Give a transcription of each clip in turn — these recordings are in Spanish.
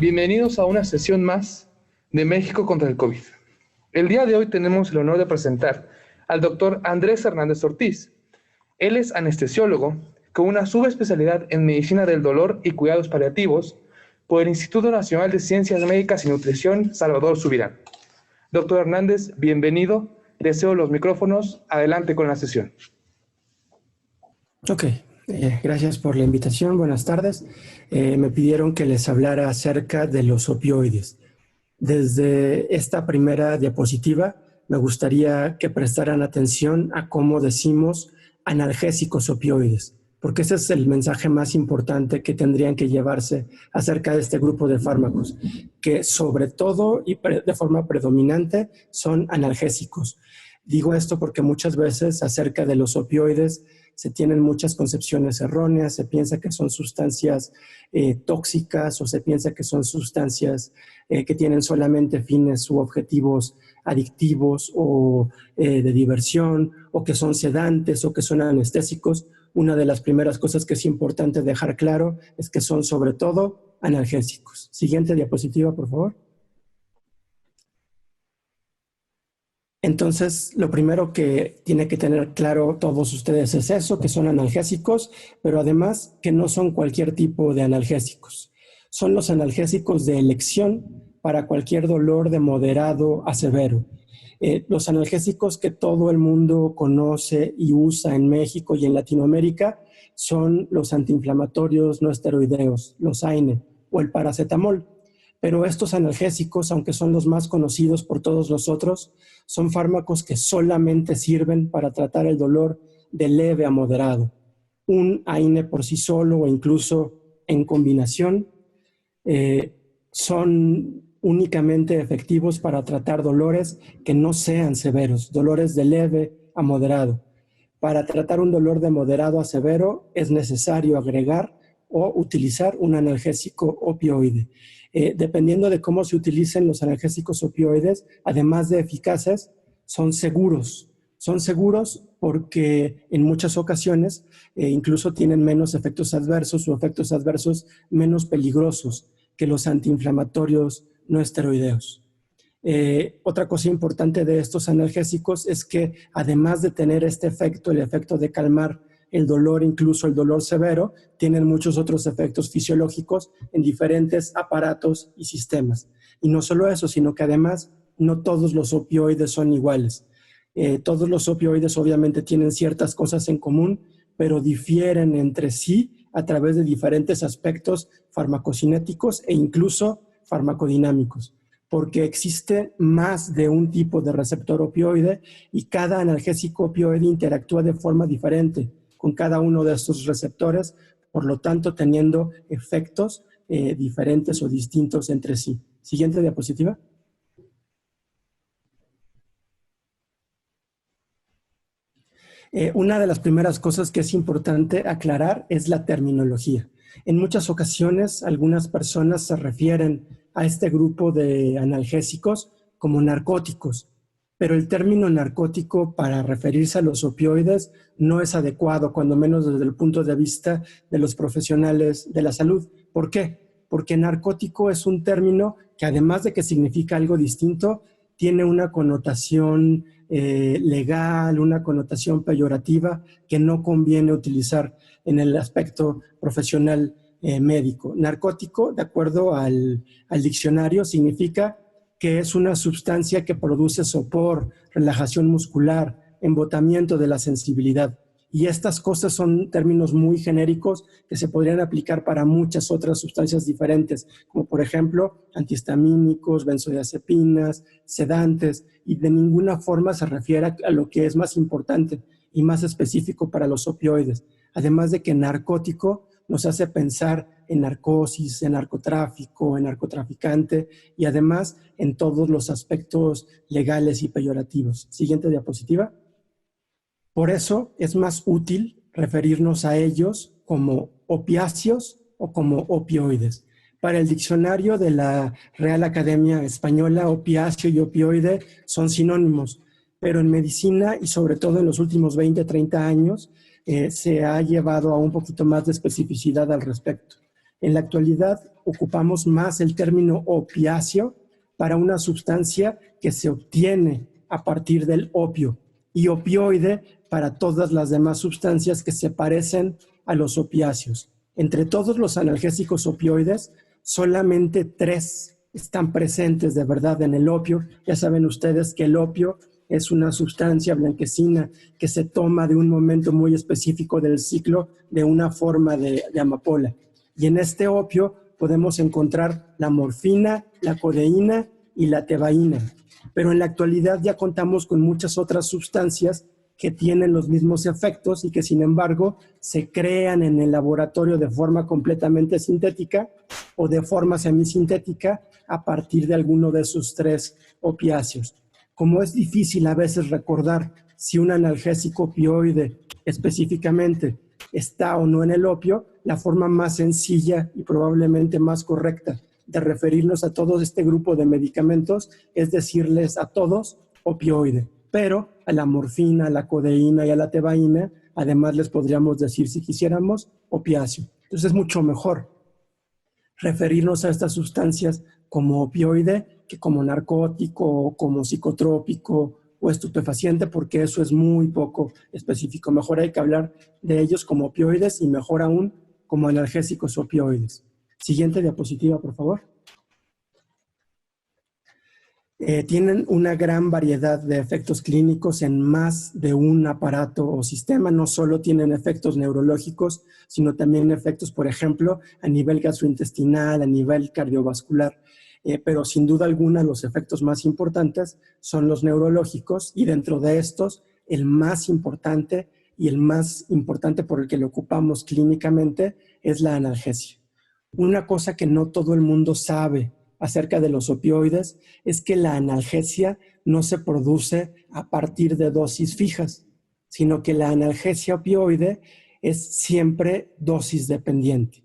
Bienvenidos a una sesión más de México contra el COVID. El día de hoy tenemos el honor de presentar al doctor Andrés Hernández Ortiz. Él es anestesiólogo con una subespecialidad en medicina del dolor y cuidados paliativos por el Instituto Nacional de Ciencias Médicas y Nutrición Salvador Subirán. Doctor Hernández, bienvenido. Deseo los micrófonos. Adelante con la sesión. Ok, gracias por la invitación. Buenas tardes. Me pidieron que les hablara acerca de los opioides. Desde esta primera diapositiva, me gustaría que prestaran atención a cómo decimos analgésicos opioides, porque ese es el mensaje más importante que tendrían que llevarse acerca de este grupo de fármacos, que sobre todo y de forma predominante son analgésicos. Digo esto porque muchas veces acerca de los opioides se tienen muchas concepciones erróneas, se piensa que son sustancias tóxicas o se piensa que son sustancias que tienen solamente fines u objetivos adictivos o de diversión, o que son sedantes o que son anestésicos. Una de las primeras cosas que es importante dejar claro es que son sobre todo analgésicos. Siguiente diapositiva, por favor. Entonces, lo primero que tiene que tener claro todos ustedes es eso, que son analgésicos, pero además que no son cualquier tipo de analgésicos. Son los analgésicos de elección para cualquier dolor de moderado a severo. Los analgésicos que todo el mundo conoce y usa en México y en Latinoamérica son los antiinflamatorios no esteroideos, los AINE o el paracetamol. Pero estos analgésicos, aunque son los más conocidos por todos nosotros, son fármacos que solamente sirven para tratar el dolor de leve a moderado. Un AINE por sí solo o incluso en combinación son únicamente efectivos para tratar dolores que no sean severos, dolores de leve a moderado. Para tratar un dolor de moderado a severo es necesario agregar o utilizar un analgésico opioide. Dependiendo de cómo se utilicen los analgésicos opioides, además de eficaces, son seguros. Son seguros porque en muchas ocasiones incluso tienen menos efectos adversos o efectos adversos menos peligrosos que los antiinflamatorios no esteroideos. Otra cosa importante de estos analgésicos es que además de tener este efecto, el efecto de calmar el dolor, incluso el dolor severo, tienen muchos otros efectos fisiológicos en diferentes aparatos y sistemas. Y no solo eso, sino que además no todos los opioides son iguales. Todos los opioides obviamente tienen ciertas cosas en común, pero difieren entre sí a través de diferentes aspectos farmacocinéticos e incluso farmacodinámicos, porque existe más de un tipo de receptor opioide y cada analgésico opioide interactúa de forma diferente con cada uno de estos receptores, por lo tanto teniendo efectos diferentes o distintos entre sí. Siguiente diapositiva. Una de las primeras cosas que es importante aclarar es la terminología. En muchas ocasiones, algunas personas se refieren a este grupo de analgésicos como narcóticos, pero el término narcótico para referirse a los opioides no es adecuado, cuando menos desde el punto de vista de los profesionales de la salud. ¿Por qué? Porque narcótico es un término que además de que significa algo distinto, tiene una connotación legal, una connotación peyorativa que no conviene utilizar en el aspecto profesional médico. Narcótico, de acuerdo al diccionario, significa que es una sustancia que produce sopor, relajación muscular, embotamiento de la sensibilidad. Y estas cosas son términos muy genéricos que se podrían aplicar para muchas otras sustancias diferentes, como por ejemplo antihistamínicos, benzodiazepinas, sedantes, y de ninguna forma se refiere a lo que es más importante y más específico para los opioides. Además de que narcótico nos hace pensar en narcosis, en narcotráfico, en narcotraficante y además en todos los aspectos legales y peyorativos. Siguiente diapositiva. Por eso es más útil referirnos a ellos como opiáceos o como opioides. Para el diccionario de la Real Academia Española, opiáceo y opioide son sinónimos, pero en medicina y sobre todo en los últimos 20, 30 años se ha llevado a un poquito más de especificidad al respecto. En la actualidad ocupamos más el término opiáceo para una sustancia que se obtiene a partir del opio y opioide para todas las demás sustancias que se parecen a los opiáceos. Entre todos los analgésicos opioides, solamente 3 están presentes de verdad en el opio. Ya saben ustedes que el opio es una sustancia blanquecina que se toma de un momento muy específico del ciclo de una forma de amapola. Y en este opio podemos encontrar la morfina, la codeína y la tebaína. Pero en la actualidad ya contamos con muchas otras sustancias que tienen los mismos efectos y que sin embargo se crean en el laboratorio de forma completamente sintética o de forma semisintética a partir de alguno de esos 3 opiáceos. Como es difícil a veces recordar si un analgésico opioide específicamente está o no en el opio, la forma más sencilla y probablemente más correcta de referirnos a todo este grupo de medicamentos es decirles a todos opioide, pero a la morfina, a la codeína y a la tebaína, además les podríamos decir, si quisiéramos, opiáceo. Entonces es mucho mejor referirnos a estas sustancias como opioide que como narcótico, como psicotrópico o estupefaciente, porque eso es muy poco específico. Mejor hay que hablar de ellos como opioides y mejor aún como analgésicos opioides. Siguiente diapositiva, por favor. Tienen una gran variedad de efectos clínicos en más de un aparato o sistema. No solo tienen efectos neurológicos, sino también efectos, por ejemplo, a nivel gastrointestinal, a nivel cardiovascular. Pero sin duda alguna los efectos más importantes son los neurológicos y dentro de estos el más importante y el más importante por el que lo ocupamos clínicamente es la analgesia. Una cosa que no todo el mundo sabe acerca de los opioides es que la analgesia no se produce a partir de dosis fijas, sino que la analgesia opioide es siempre dosis dependiente.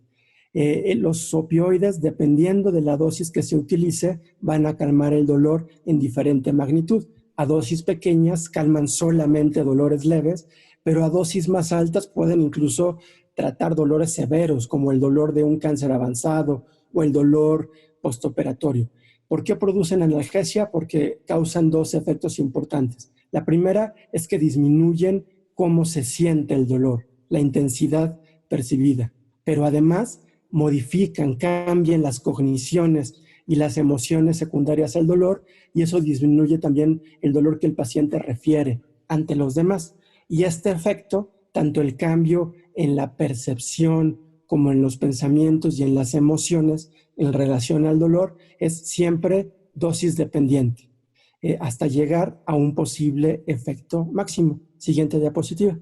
Los opioides, dependiendo de la dosis que se utilice, van a calmar el dolor en diferente magnitud. A dosis pequeñas calman solamente dolores leves, pero a dosis más altas pueden incluso tratar dolores severos, como el dolor de un cáncer avanzado o el dolor postoperatorio. ¿Por qué producen analgesia? Porque causan 2 efectos importantes. La primera es que disminuyen cómo se siente el dolor, la intensidad percibida, pero además modifican, cambian las cogniciones y las emociones secundarias al dolor y eso disminuye también el dolor que el paciente refiere ante los demás. Y este efecto, tanto el cambio en la percepción como en los pensamientos y en las emociones en relación al dolor, es siempre dosis dependiente, hasta llegar a un posible efecto máximo. Siguiente diapositiva.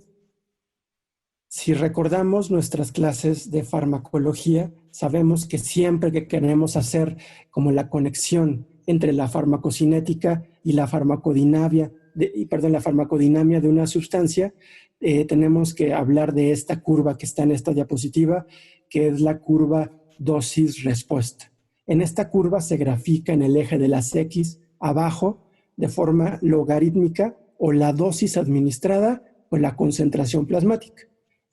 Si recordamos nuestras clases de farmacología, sabemos que siempre que queremos hacer como la conexión entre la farmacocinética y la farmacodinamia de una sustancia, tenemos que hablar de esta curva que está en esta diapositiva, que es la curva dosis-respuesta. En esta curva se grafica en el eje de las X abajo de forma logarítmica o la dosis administrada o la concentración plasmática.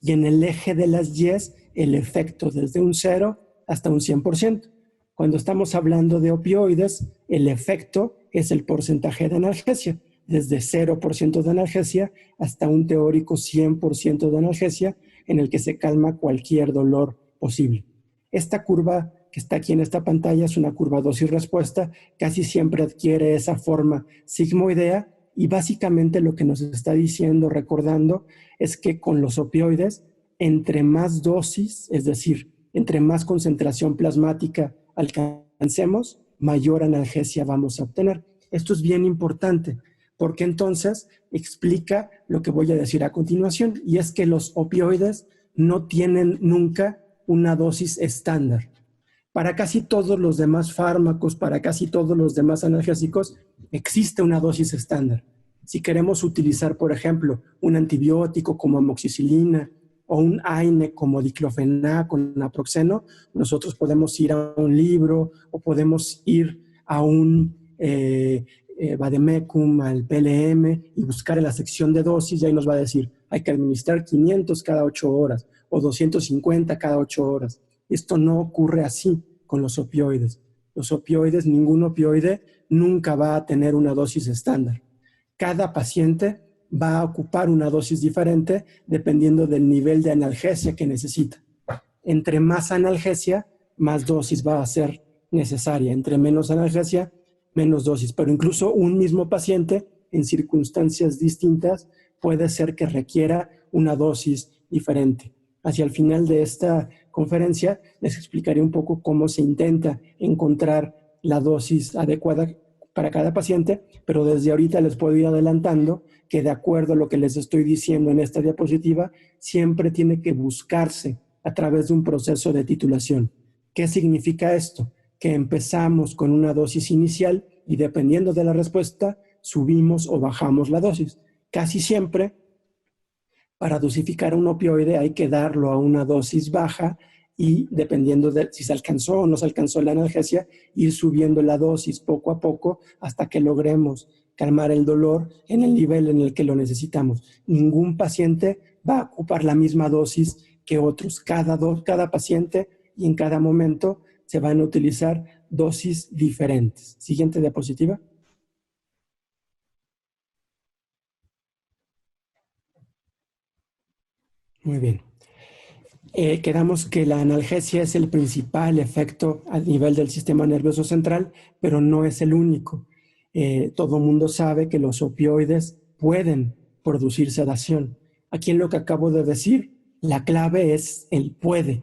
Y en el eje de las Y el efecto desde un 0 hasta un 100%. Cuando estamos hablando de opioides, el efecto es el porcentaje de analgesia, desde 0% de analgesia hasta un teórico 100% de analgesia en el que se calma cualquier dolor posible. Esta curva que está aquí en esta pantalla es una curva dosis-respuesta, casi siempre adquiere esa forma sigmoidea y básicamente lo que nos está diciendo, recordando, es que con los opioides, entre más dosis, es decir, entre más concentración plasmática alcancemos, mayor analgesia vamos a obtener. Esto es bien importante porque entonces explica lo que voy a decir a continuación y es que los opioides no tienen nunca una dosis estándar. Para casi todos los demás fármacos, para casi todos los demás analgésicos, existe una dosis estándar. Si queremos utilizar, por ejemplo, un antibiótico como amoxicilina o un AINE como diclofenac con naproxeno, nosotros podemos ir a un libro o podemos ir a un vademecum, al PLM y buscar en la sección de dosis y ahí nos va a decir, hay que administrar 500 cada 8 horas o 250 cada 8 horas. Esto no ocurre así con los opioides. Los opioides, ningún opioide nunca va a tener una dosis estándar. Cada paciente va a ocupar una dosis diferente dependiendo del nivel de analgesia que necesita. Entre más analgesia, más dosis va a ser necesaria. Entre menos analgesia, menos dosis. Pero incluso un mismo paciente, en circunstancias distintas, puede ser que requiera una dosis diferente. Hacia el final de esta conferencia les explicaré un poco cómo se intenta encontrar la dosis adecuada para cada paciente, pero desde ahorita les puedo ir adelantando que de acuerdo a lo que les estoy diciendo en esta diapositiva, siempre tiene que buscarse a través de un proceso de titulación. ¿Qué significa esto? Que empezamos con una dosis inicial y dependiendo de la respuesta, subimos o bajamos la dosis. Casi siempre, para dosificar un opioide hay que darlo a una dosis baja y dependiendo de si se alcanzó o no se alcanzó la analgesia, ir subiendo la dosis poco a poco hasta que logremos calmar el dolor en el nivel en el que lo necesitamos. Ningún paciente va a ocupar la misma dosis que otros. Cada paciente y en cada momento se van a utilizar dosis diferentes. Siguiente diapositiva. Muy bien. Quedamos que la analgesia es el principal efecto a nivel del sistema nervioso central, pero no es el único. Todo el mundo sabe que los opioides pueden producir sedación. Aquí en lo que acabo de decir, la clave es el puede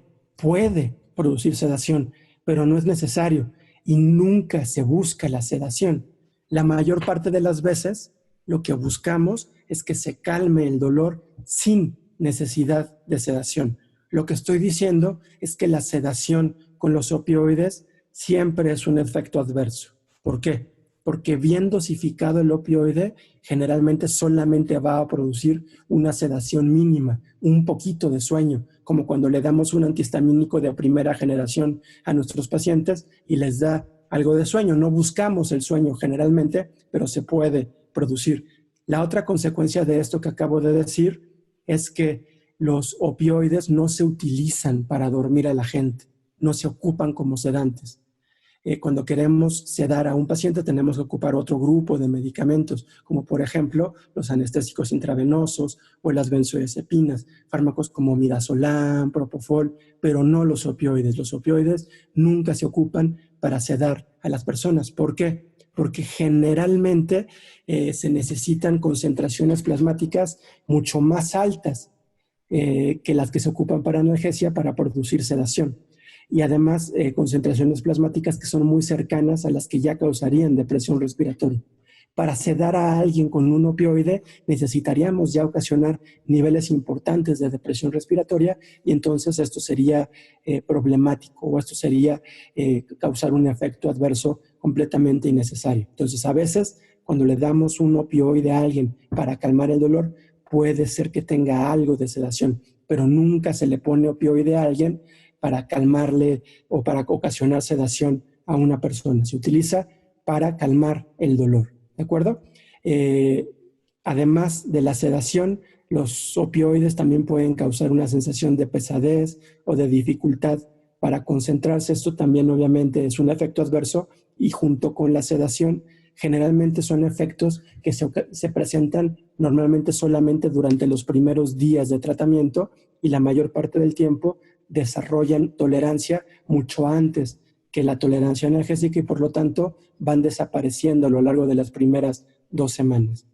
producir sedación, pero no es necesario y nunca se busca la sedación. La mayor parte de las veces lo que buscamos es que se calme el dolor sin necesidad de sedación. Lo que estoy diciendo es que la sedación con los opioides siempre es un efecto adverso. ¿Por qué? Porque bien dosificado el opioide generalmente solamente va a producir una sedación mínima, un poquito de sueño, como cuando le damos un antihistamínico de primera generación a nuestros pacientes y les da algo de sueño. No buscamos el sueño generalmente, pero se puede producir. La otra consecuencia de esto que acabo de decir es que los opioides no se utilizan para dormir a la gente, no se ocupan como sedantes. Cuando queremos sedar a un paciente tenemos que ocupar otro grupo de medicamentos, como por ejemplo los anestésicos intravenosos o las benzodiazepinas, fármacos como midazolam, propofol, pero no los opioides. Los opioides nunca se ocupan para sedar a las personas. ¿Por qué? Porque generalmente se necesitan concentraciones plasmáticas mucho más altas que las que se ocupan para analgesia para producir sedación. Y además concentraciones plasmáticas que son muy cercanas a las que ya causarían depresión respiratoria. Para sedar a alguien con un opioide necesitaríamos ya ocasionar niveles importantes de depresión respiratoria y entonces esto sería problemático o esto sería causar un efecto adverso completamente innecesario. Entonces a veces cuando le damos un opioide a alguien para calmar el dolor puede ser que tenga algo de sedación, pero nunca se le pone opioide a alguien para calmarle o para ocasionar sedación a una persona. Se utiliza para calmar el dolor, ¿de acuerdo? Además de la sedación, los opioides también pueden causar una sensación de pesadez o de dificultad para concentrarse. Esto también obviamente es un efecto adverso y junto con la sedación generalmente son efectos que se presentan normalmente solamente durante los primeros días de tratamiento y la mayor parte del tiempo desarrollan tolerancia mucho antes que la tolerancia analgésica y por lo tanto van desapareciendo a lo largo de las primeras 2 semanas.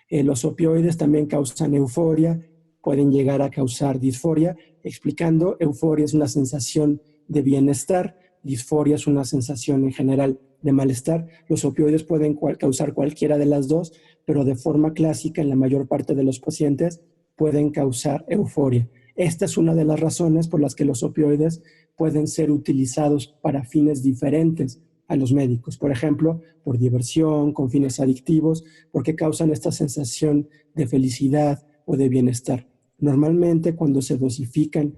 Los opioides también causan euforia, pueden llegar a causar disforia. Explicando, euforia es una sensación de bienestar, disforia es una sensación en general de malestar. Los opioides pueden causar cualquiera de las dos, pero de forma clásica en la mayor parte de los pacientes pueden causar euforia. Esta es una de las razones por las que los opioides pueden ser utilizados para fines diferentes a los médicos. Por ejemplo, por diversión, con fines adictivos, porque causan esta sensación de felicidad o de bienestar. Normalmente, cuando se dosifican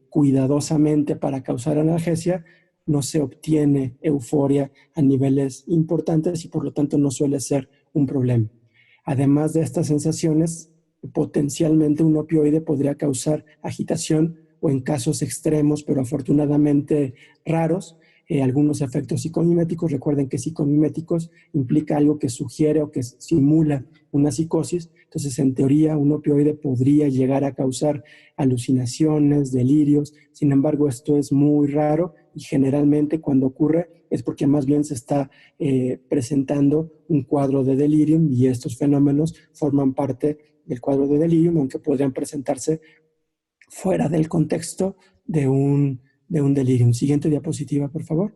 cuidadosamente para causar analgesia, no se obtiene euforia a niveles importantes y por lo tanto no suele ser un problema. Además de estas sensaciones, potencialmente un opioide podría causar agitación o en casos extremos, pero afortunadamente raros, algunos efectos psicomiméticos. Recuerden que psicomiméticos implica algo que sugiere o que simula una psicosis. Entonces, en teoría, un opioide podría llegar a causar alucinaciones, delirios. Sin embargo, esto es muy raro y generalmente cuando ocurre es porque más bien se está presentando un cuadro de delirium, y estos fenómenos forman parte del cuadro de delirium, aunque podrían presentarse fuera del contexto de un delirium. Siguiente diapositiva, por favor.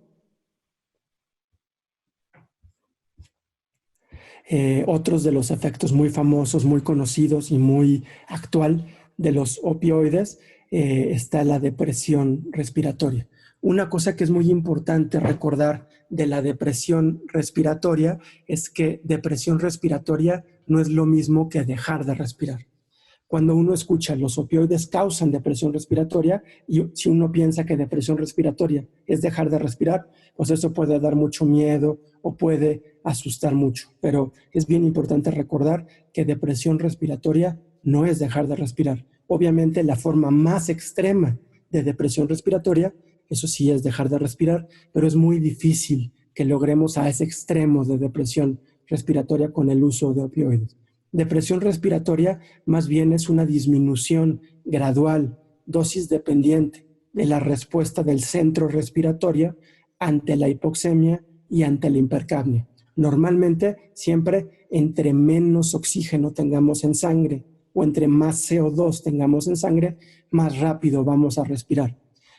Otros de los efectos muy famosos, muy conocidos y muy actual de los opioides, está la depresión respiratoria. Una cosa que es muy importante recordar de la depresión respiratoria es que depresión respiratoria no es lo mismo que dejar de respirar. Cuando uno escucha los opioides causan depresión respiratoria, y si uno piensa que depresión respiratoria es dejar de respirar, pues eso puede dar mucho miedo o puede asustar mucho. Pero es bien importante recordar que depresión respiratoria no es dejar de respirar. Obviamente la forma más extrema de depresión respiratoria, eso sí es dejar de respirar, pero es muy difícil que logremos a ese extremo de depresión respiratoria con el uso de opioides. Depresión respiratoria más bien es una disminución gradual, dosis dependiente de la respuesta del centro respiratorio ante la hipoxemia y ante la hipercapnia. Normalmente, siempre entre menos oxígeno tengamos en sangre o entre más CO2 tengamos en sangre, más rápido vamos a respirar.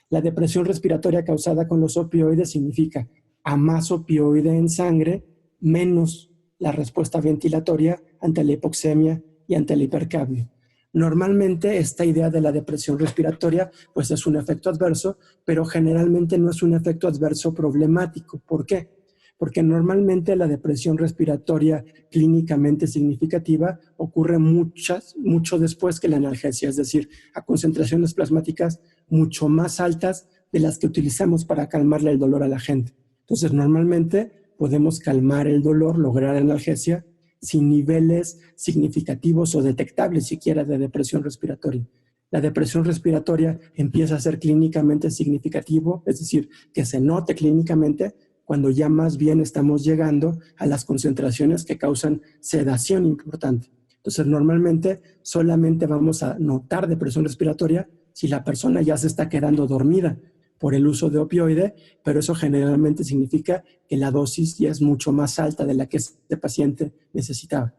La depresión respiratoria causada con los opioides significa a más opioide en sangre, menos la respuesta ventilatoria ante la hipoxemia y ante la hipercapnia. Normalmente esta idea de la depresión respiratoria pues es un efecto adverso, pero generalmente no es un efecto adverso problemático. ¿Por qué? Porque normalmente la depresión respiratoria clínicamente significativa ocurre mucho después que la analgesia, es decir, a concentraciones plasmáticas mucho más altas de las que utilizamos para calmarle el dolor a la gente. Entonces, normalmente podemos calmar el dolor, lograr analgesia, sin niveles significativos o detectables siquiera de depresión respiratoria. La depresión respiratoria empieza a ser clínicamente significativo, es decir, que se note clínicamente cuando ya más bien estamos llegando a las concentraciones que causan sedación importante. Entonces, normalmente solamente vamos a notar depresión respiratoria si la persona ya se está quedando dormida por el uso de opioide, pero eso generalmente significa que la dosis ya es mucho más alta de la que este paciente necesitaba.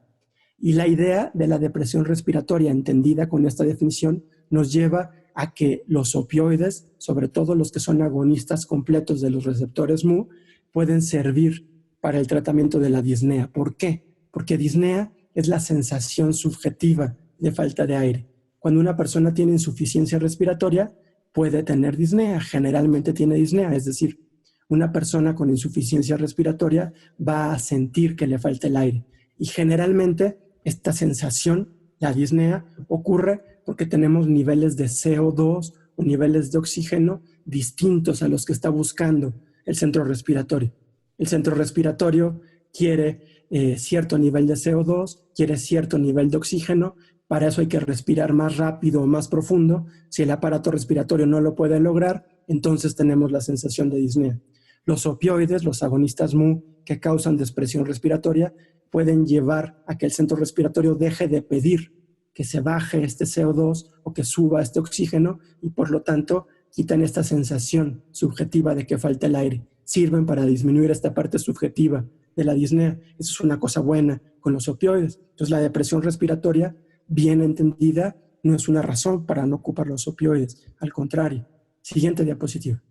Y la idea de la depresión respiratoria, entendida con esta definición, nos lleva a que los opioides, sobre todo los que son agonistas completos de los receptores mu, pueden servir para el tratamiento de la disnea. ¿Por qué? Porque disnea es la sensación subjetiva de falta de aire. Cuando una persona tiene insuficiencia respiratoria, puede tener disnea, generalmente tiene disnea, es decir, una persona con insuficiencia respiratoria va a sentir que le falta el aire. Y generalmente esta sensación, la disnea, ocurre porque tenemos niveles de CO2 o niveles de oxígeno distintos a los que está buscando el centro respiratorio. El centro respiratorio quiere cierto nivel de CO2, quiere cierto nivel de oxígeno. Para eso hay que respirar más rápido o más profundo. Si el aparato respiratorio no lo puede lograr, entonces tenemos la sensación de disnea. Los opioides, los agonistas mu que causan despresión respiratoria, pueden llevar a que el centro respiratorio deje de pedir que se baje este CO2 o que suba este oxígeno, y por lo tanto quitan esta sensación subjetiva de que falta el aire. Sirven para disminuir esta parte subjetiva de la disnea. Eso es una cosa buena con los opioides. Entonces, la depresión respiratoria, bien entendida, no es una razón para no ocupar los opioides. Al contrario. Siguiente diapositiva.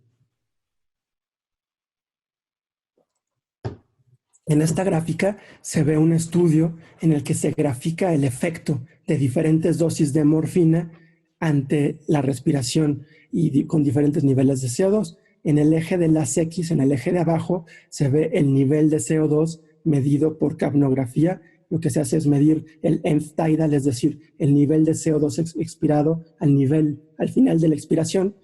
En esta gráfica se ve un estudio en el que se grafica el efecto de diferentes dosis de morfina ante la respiración y con diferentes niveles de CO2. En el eje de las X, en el eje de abajo, se ve el nivel de CO2 medido por capnografía. Lo que se hace es medir el ENF tidal, es decir, el nivel de CO2 expirado al final de la expiración,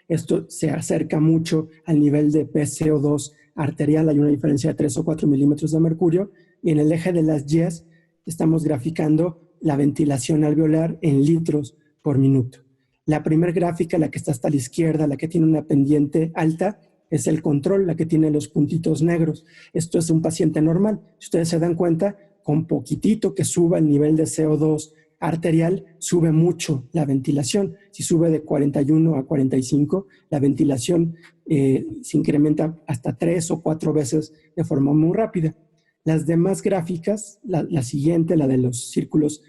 Esto se acerca mucho al nivel de PCO2 arterial. Hay una diferencia de 3 o 4 milímetros de mercurio. Y en el eje de las Ys estamos graficando la ventilación alveolar en litros por minuto. La primera gráfica, la que está hasta la izquierda, la que tiene una pendiente alta, es el control, la que tiene los puntitos negros. Esto es un paciente normal. Si ustedes se dan cuenta, con poquitito que suba el nivel de CO2 arterial, sube mucho la ventilación. Si sube de 41 a 45, la ventilación se incrementa hasta 3 o 4 veces de forma muy rápida. Las demás gráficas, la siguiente, la de los círculos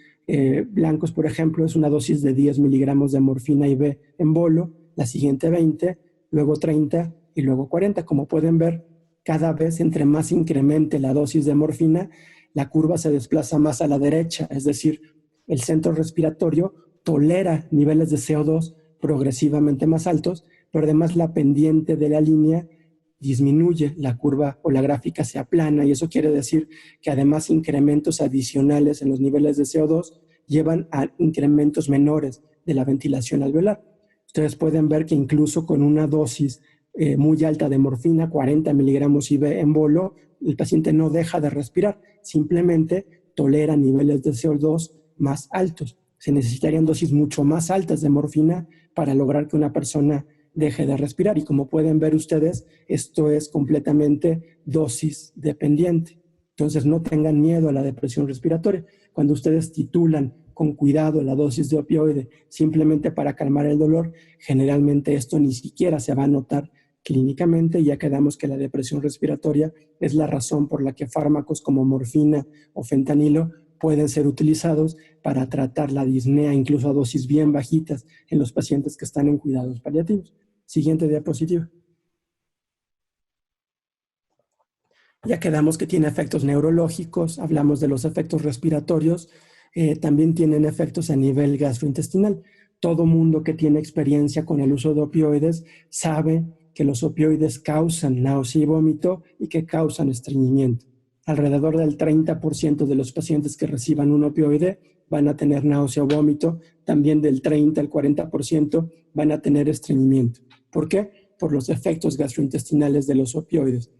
blancos, por ejemplo, es una dosis de 10 miligramos de morfina IV en bolo, la siguiente 20, luego 30 y luego 40. Como pueden ver, cada vez entre más incremente la dosis de morfina, la curva se desplaza más a la derecha, es decir, el centro respiratorio tolera niveles de CO2 progresivamente más altos, pero además la pendiente de la línea disminuye, la curva o la gráfica se aplana, y eso quiere decir que además incrementos adicionales en los niveles de CO2 llevan a incrementos menores de la ventilación alveolar. Ustedes pueden ver que incluso con una dosis muy alta de morfina, 40 miligramos IV en bolo, el paciente no deja de respirar, simplemente tolera niveles de CO2 más altos. Se necesitarían dosis mucho más altas de morfina para lograr que una persona deje de respirar. Y como pueden ver ustedes, esto es completamente dosis dependiente. Entonces no tengan miedo a la depresión respiratoria. Cuando ustedes titulan con cuidado la dosis de opioide simplemente para calmar el dolor, generalmente esto ni siquiera se va a notar clínicamente, y ya quedamos que la depresión respiratoria es la razón por la que fármacos como morfina o fentanilo pueden ser utilizados para tratar la disnea, incluso a dosis bien bajitas en los pacientes que están en cuidados paliativos. Siguiente diapositiva. Ya quedamos que tiene efectos neurológicos, hablamos de los efectos respiratorios, también tienen efectos a nivel gastrointestinal. Todo mundo que tiene experiencia con el uso de opioides sabe que los opioides causan náusea y vómito y que causan estreñimiento. Alrededor del 30% de los pacientes que reciban un opioide van a tener náusea o vómito, también del 30 al 40% van a tener estreñimiento. ¿Por qué? Por los efectos gastrointestinales de los opioides.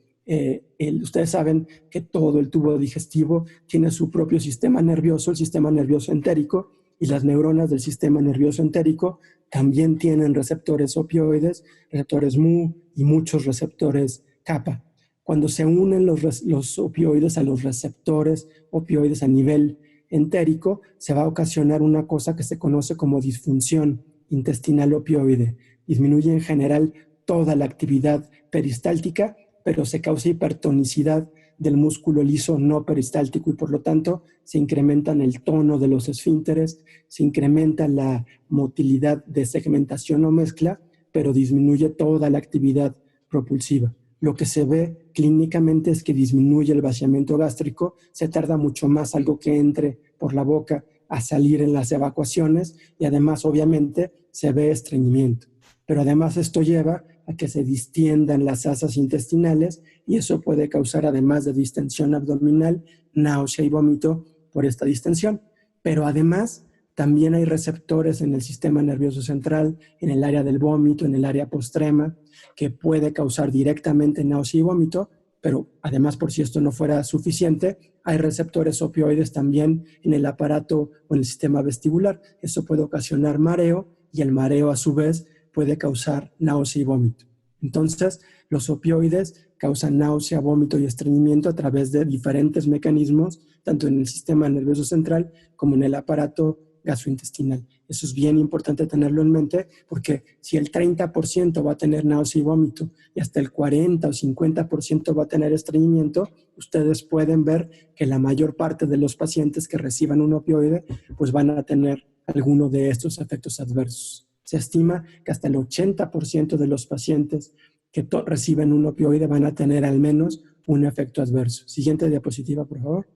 Ustedes saben que todo el tubo digestivo tiene su propio sistema nervioso, el sistema nervioso entérico, y las neuronas del sistema nervioso entérico también tienen receptores opioides, receptores Mu y muchos receptores kappa. Cuando se unen los opioides a los receptores opioides a nivel entérico, se va a ocasionar una cosa que se conoce como disfunción intestinal opioide. Disminuye en general toda la actividad peristáltica, pero se causa hipertonicidad del músculo liso no peristáltico, y por lo tanto se incrementan el tono de los esfínteres, se incrementa la motilidad de segmentación o mezcla, pero disminuye toda la actividad propulsiva. Lo que se ve clínicamente es que disminuye el vaciamiento gástrico, se tarda mucho más algo que entre por la boca a salir en las evacuaciones, y además obviamente se ve estreñimiento. Pero además esto lleva a que se distiendan las asas intestinales, y eso puede causar, además de distensión abdominal, náusea y vómito por esta distensión. Pero además también hay receptores en el sistema nervioso central, en el área del vómito, en el área postrema, que puede causar directamente náusea y vómito, pero además, por si esto no fuera suficiente, hay receptores opioides también en el aparato o en el sistema vestibular. Eso puede ocasionar mareo, y el mareo a su vez puede causar náusea y vómito. Entonces, los opioides causan náusea, vómito y estreñimiento a través de diferentes mecanismos, tanto en el sistema nervioso central como en el aparato gastrointestinal. Eso es bien importante tenerlo en mente, porque si el 30% va a tener náusea y vómito y hasta el 40 o 50% va a tener estreñimiento, ustedes pueden ver que la mayor parte de los pacientes que reciban un opioide pues van a tener alguno de estos efectos adversos. Se estima que hasta el 80% de los pacientes que reciben un opioide van a tener al menos un efecto adverso. Siguiente diapositiva, por favor.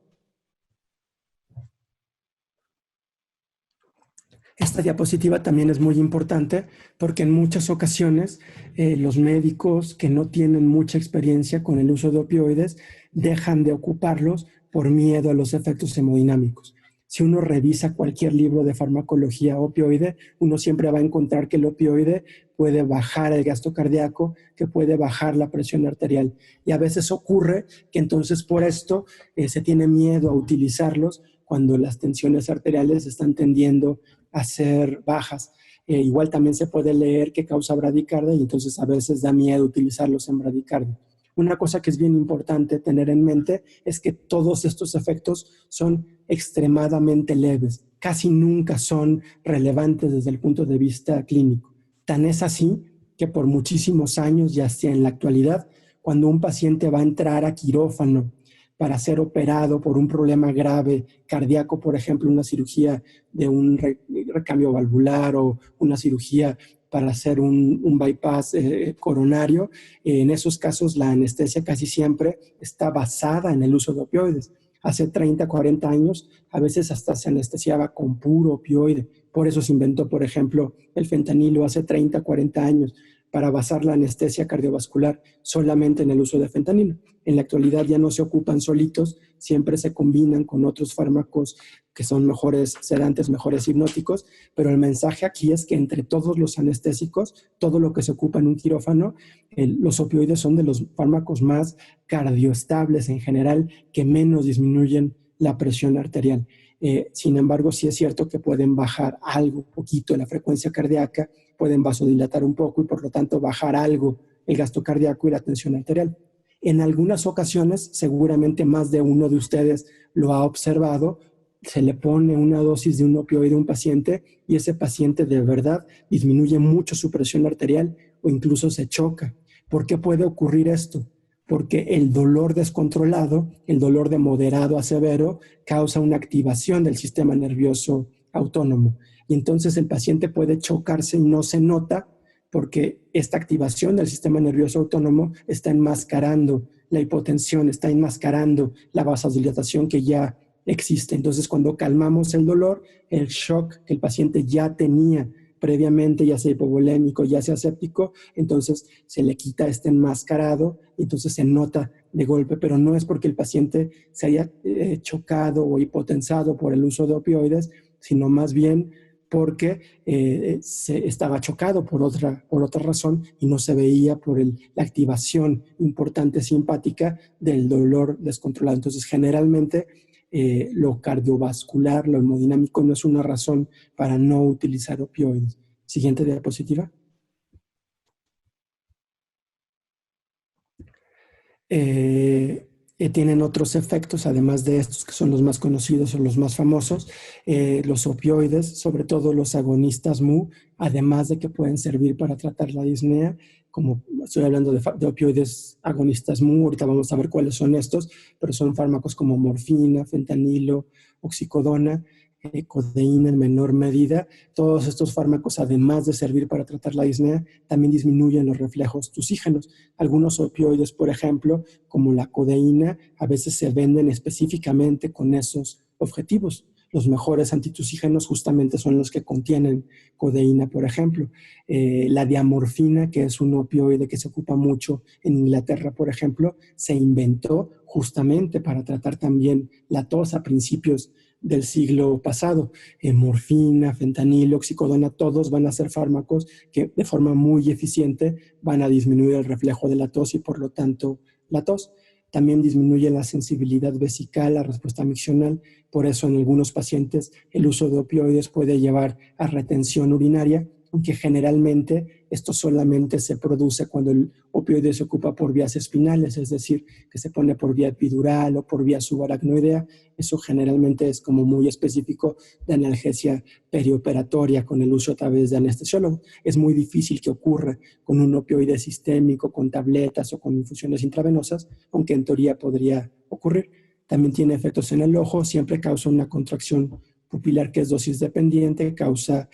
Esta diapositiva también es muy importante porque en muchas ocasiones los médicos que no tienen mucha experiencia con el uso de opioides dejan de ocuparlos por miedo a los efectos hemodinámicos. Si uno revisa cualquier libro de farmacología opioide, uno siempre va a encontrar que el opioide puede bajar el gasto cardíaco, que puede bajar la presión arterial. Y a veces ocurre que entonces por esto se tiene miedo a utilizarlos cuando las tensiones arteriales están tendiendo hacer bajas. Igual también se puede leer que causa bradicardia y entonces a veces da miedo utilizarlos en bradicardia. Una cosa que es bien importante tener en mente es que todos estos efectos son extremadamente leves, casi nunca son relevantes desde el punto de vista clínico. Tan es así que por muchísimos años, ya sea en la actualidad, cuando un paciente va a entrar a quirófano para ser operado por un problema grave cardíaco, por ejemplo, una cirugía de un recambio valvular o una cirugía para hacer un bypass coronario, en esos casos la anestesia casi siempre está basada en el uso de opioides. Hace 30, 40 años, a veces hasta se anestesiaba con puro opioide. Por eso se inventó, por ejemplo, el fentanilo hace 30, 40 años, para basar la anestesia cardiovascular solamente en el uso de fentanilo. En la actualidad ya no se ocupan solitos, siempre se combinan con otros fármacos que son mejores sedantes, mejores hipnóticos, pero el mensaje aquí es que entre todos los anestésicos, todo lo que se ocupa en un quirófano, los opioides son de los fármacos más cardioestables en general, que menos disminuyen la presión arterial. Sin embargo, sí es cierto que pueden bajar algo, poquito la frecuencia cardíaca, pueden vasodilatar un poco y por lo tanto bajar algo el gasto cardíaco y la tensión arterial. En algunas ocasiones, seguramente más de uno de ustedes lo ha observado, se le pone una dosis de un opioide a un paciente y ese paciente de verdad disminuye mucho su presión arterial o incluso se choca. ¿Por qué puede ocurrir esto? Porque el dolor descontrolado, el dolor de moderado a severo, causa una activación del sistema nervioso autónomo. Y entonces el paciente puede chocarse y no se nota porque esta activación del sistema nervioso autónomo está enmascarando la hipotensión, está enmascarando la vasodilatación que ya existe. Entonces, cuando calmamos el dolor, el shock que el paciente ya tenía previamente, ya sea hipovolémico, ya sea séptico, entonces se le quita este enmascarado, entonces se nota de golpe, pero no es porque el paciente se haya chocado o hipotensado por el uso de opioides, sino más bien porque se estaba chocado por otra razón y no se veía por la activación importante simpática del dolor descontrolado. Entonces, generalmente, lo cardiovascular, lo hemodinámico no es una razón para no utilizar opioides. Siguiente diapositiva. Tienen otros efectos, además de estos que son los más conocidos o los más famosos, los opioides, sobre todo los agonistas mu, además de que pueden servir para tratar la disnea, como estoy hablando de opioides agonistas mu, ahorita vamos a ver cuáles son estos, pero son fármacos como morfina, fentanilo, oxicodona, codeína en menor medida. Todos estos fármacos, además de servir para tratar la disnea, también disminuyen los reflejos tusígenos. Algunos opioides, por ejemplo, como la codeína, a veces se venden específicamente con esos objetivos. Los mejores antitusígenos justamente son los que contienen codeína, por ejemplo. La diamorfina, que es un opioide que se ocupa mucho en Inglaterra, por ejemplo, se inventó justamente para tratar también la tos a principios del siglo pasado. Morfina, fentanilo, oxicodona, todos van a ser fármacos que de forma muy eficiente van a disminuir el reflejo de la tos y por lo tanto la tos. También disminuye la sensibilidad vesical, la respuesta miccional. Por eso en algunos pacientes el uso de opioides puede llevar a retención urinaria, aunque generalmente esto solamente se produce cuando el opioide se ocupa por vías espinales, es decir, que se pone por vía epidural o por vía subaracnoidea. Eso generalmente es como muy específico de analgesia perioperatoria con el uso a través de anestesiólogo. Es muy difícil que ocurra con un opioide sistémico, con tabletas o con infusiones intravenosas, aunque en teoría podría ocurrir. También tiene efectos en el ojo, siempre causa una contracción pupilar que es dosis dependiente, causa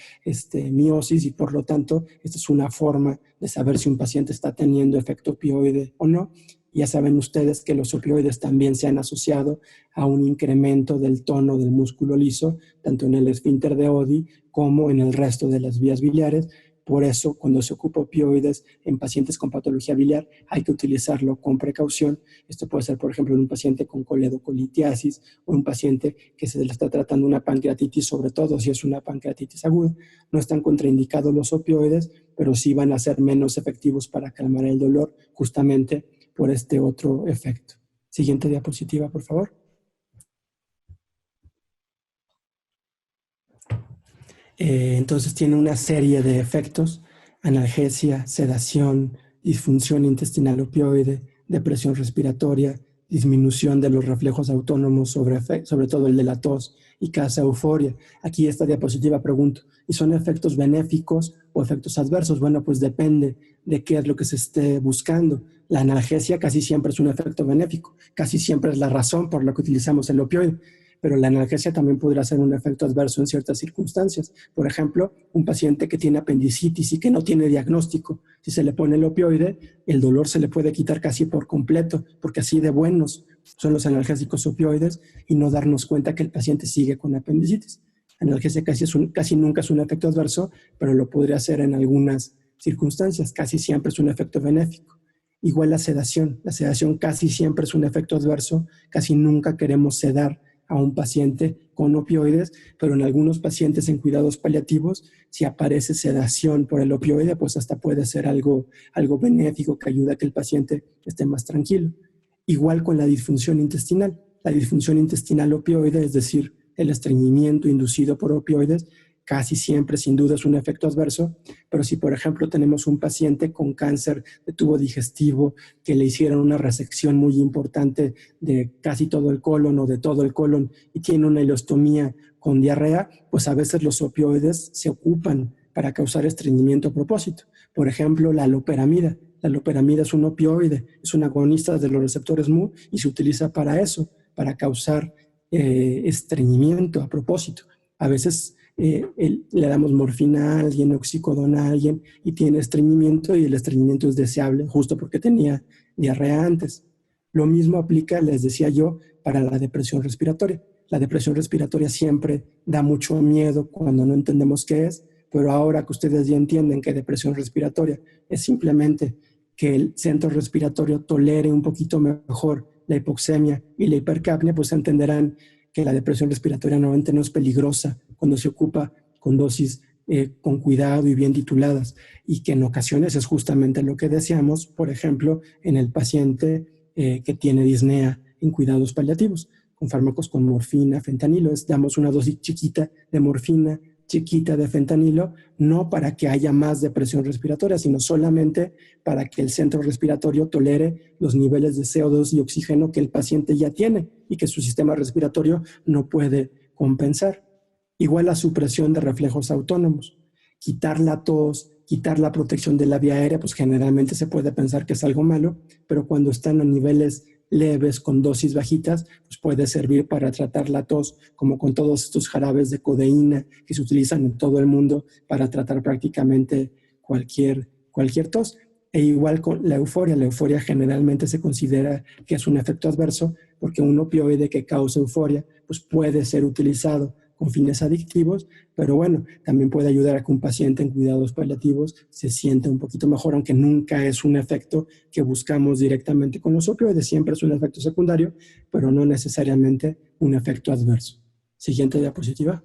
miosis y por lo tanto esta es una forma de saber si un paciente está teniendo efecto opioide o no. Ya saben ustedes que los opioides también se han asociado a un incremento del tono del músculo liso, tanto en el esfínter de Oddi como en el resto de las vías biliares. Por eso, cuando se ocupa opioides en pacientes con patología biliar, hay que utilizarlo con precaución. Esto puede ser, por ejemplo, en un paciente con coledocolitiasis o un paciente que se le está tratando una pancreatitis, sobre todo si es una pancreatitis aguda. No están contraindicados los opioides, pero sí van a ser menos efectivos para calmar el dolor, justamente por este otro efecto. Siguiente diapositiva, por favor. Entonces tiene una serie de efectos: analgesia, sedación, disfunción intestinal opioide, depresión respiratoria, disminución de los reflejos autónomos, sobre todo el de la tos, y causa euforia. Aquí esta diapositiva pregunto, ¿y son efectos benéficos o efectos adversos? Bueno, pues depende de qué es lo que se esté buscando. La analgesia casi siempre es un efecto benéfico, casi siempre es la razón por la que utilizamos el opioide, pero la analgesia también podrá ser un efecto adverso en ciertas circunstancias. Por ejemplo, un paciente que tiene apendicitis y que no tiene diagnóstico, si se le pone el opioide, el dolor se le puede quitar casi por completo, porque así de buenos son los analgésicos opioides, y no darnos cuenta que el paciente sigue con apendicitis. La analgesia casi nunca es un efecto adverso, pero lo podría ser en algunas circunstancias. Casi siempre es un efecto benéfico. Igual la sedación. La sedación casi siempre es un efecto adverso. Casi nunca queremos sedar a un paciente con opioides, pero en algunos pacientes en cuidados paliativos, si aparece sedación por el opioide, pues hasta puede ser algo benéfico que ayuda a que el paciente esté más tranquilo. Igual con la disfunción intestinal. La disfunción intestinal opioide, es decir, el estreñimiento inducido por opioides, casi siempre, sin duda, es un efecto adverso, pero si, por ejemplo, tenemos un paciente con cáncer de tubo digestivo, que le hicieron una resección muy importante de casi todo el colon o de todo el colon y tiene una ileostomía con diarrea, pues a veces los opioides se ocupan para causar estreñimiento a propósito. Por ejemplo, la loperamida. La loperamida es un opioide, es un agonista de los receptores Mu y se utiliza para eso, para causar estreñimiento a propósito. A veces le damos morfina a alguien, oxicodona a alguien y tiene estreñimiento, y el estreñimiento es deseable justo porque tenía diarrea antes. Lo mismo aplica, les decía yo, para la depresión respiratoria. La depresión respiratoria siempre da mucho miedo cuando no entendemos qué es, pero ahora que ustedes ya entienden que depresión respiratoria es simplemente que el centro respiratorio tolere un poquito mejor la hipoxemia y la hipercapnia, pues entenderán que la depresión respiratoria normalmente no es peligrosa cuando se ocupa con dosis con cuidado y bien tituladas, y que en ocasiones es justamente lo que deseamos, por ejemplo, en el paciente que tiene disnea en cuidados paliativos, con fármacos con morfina, fentanilo. Damos una dosis chiquita de morfina, chiquita de fentanilo, no para que haya más depresión respiratoria, sino solamente para que el centro respiratorio tolere los niveles de CO2 y oxígeno que el paciente ya tiene y que su sistema respiratorio no puede compensar. Igual la supresión de reflejos autónomos. Quitar la tos, quitar la protección de la vía aérea, pues generalmente se puede pensar que es algo malo, pero cuando están a niveles leves, con dosis bajitas, pues puede servir para tratar la tos, como con todos estos jarabes de codeína que se utilizan en todo el mundo para tratar prácticamente cualquier tos. E igual con la euforia generalmente se considera que es un efecto adverso, porque un opioide que causa euforia pues puede ser utilizado con fines adictivos, pero bueno, también puede ayudar a que un paciente en cuidados paliativos se sienta un poquito mejor, aunque nunca es un efecto que buscamos directamente con los opioides, siempre es un efecto secundario, pero no necesariamente un efecto adverso. Siguiente diapositiva.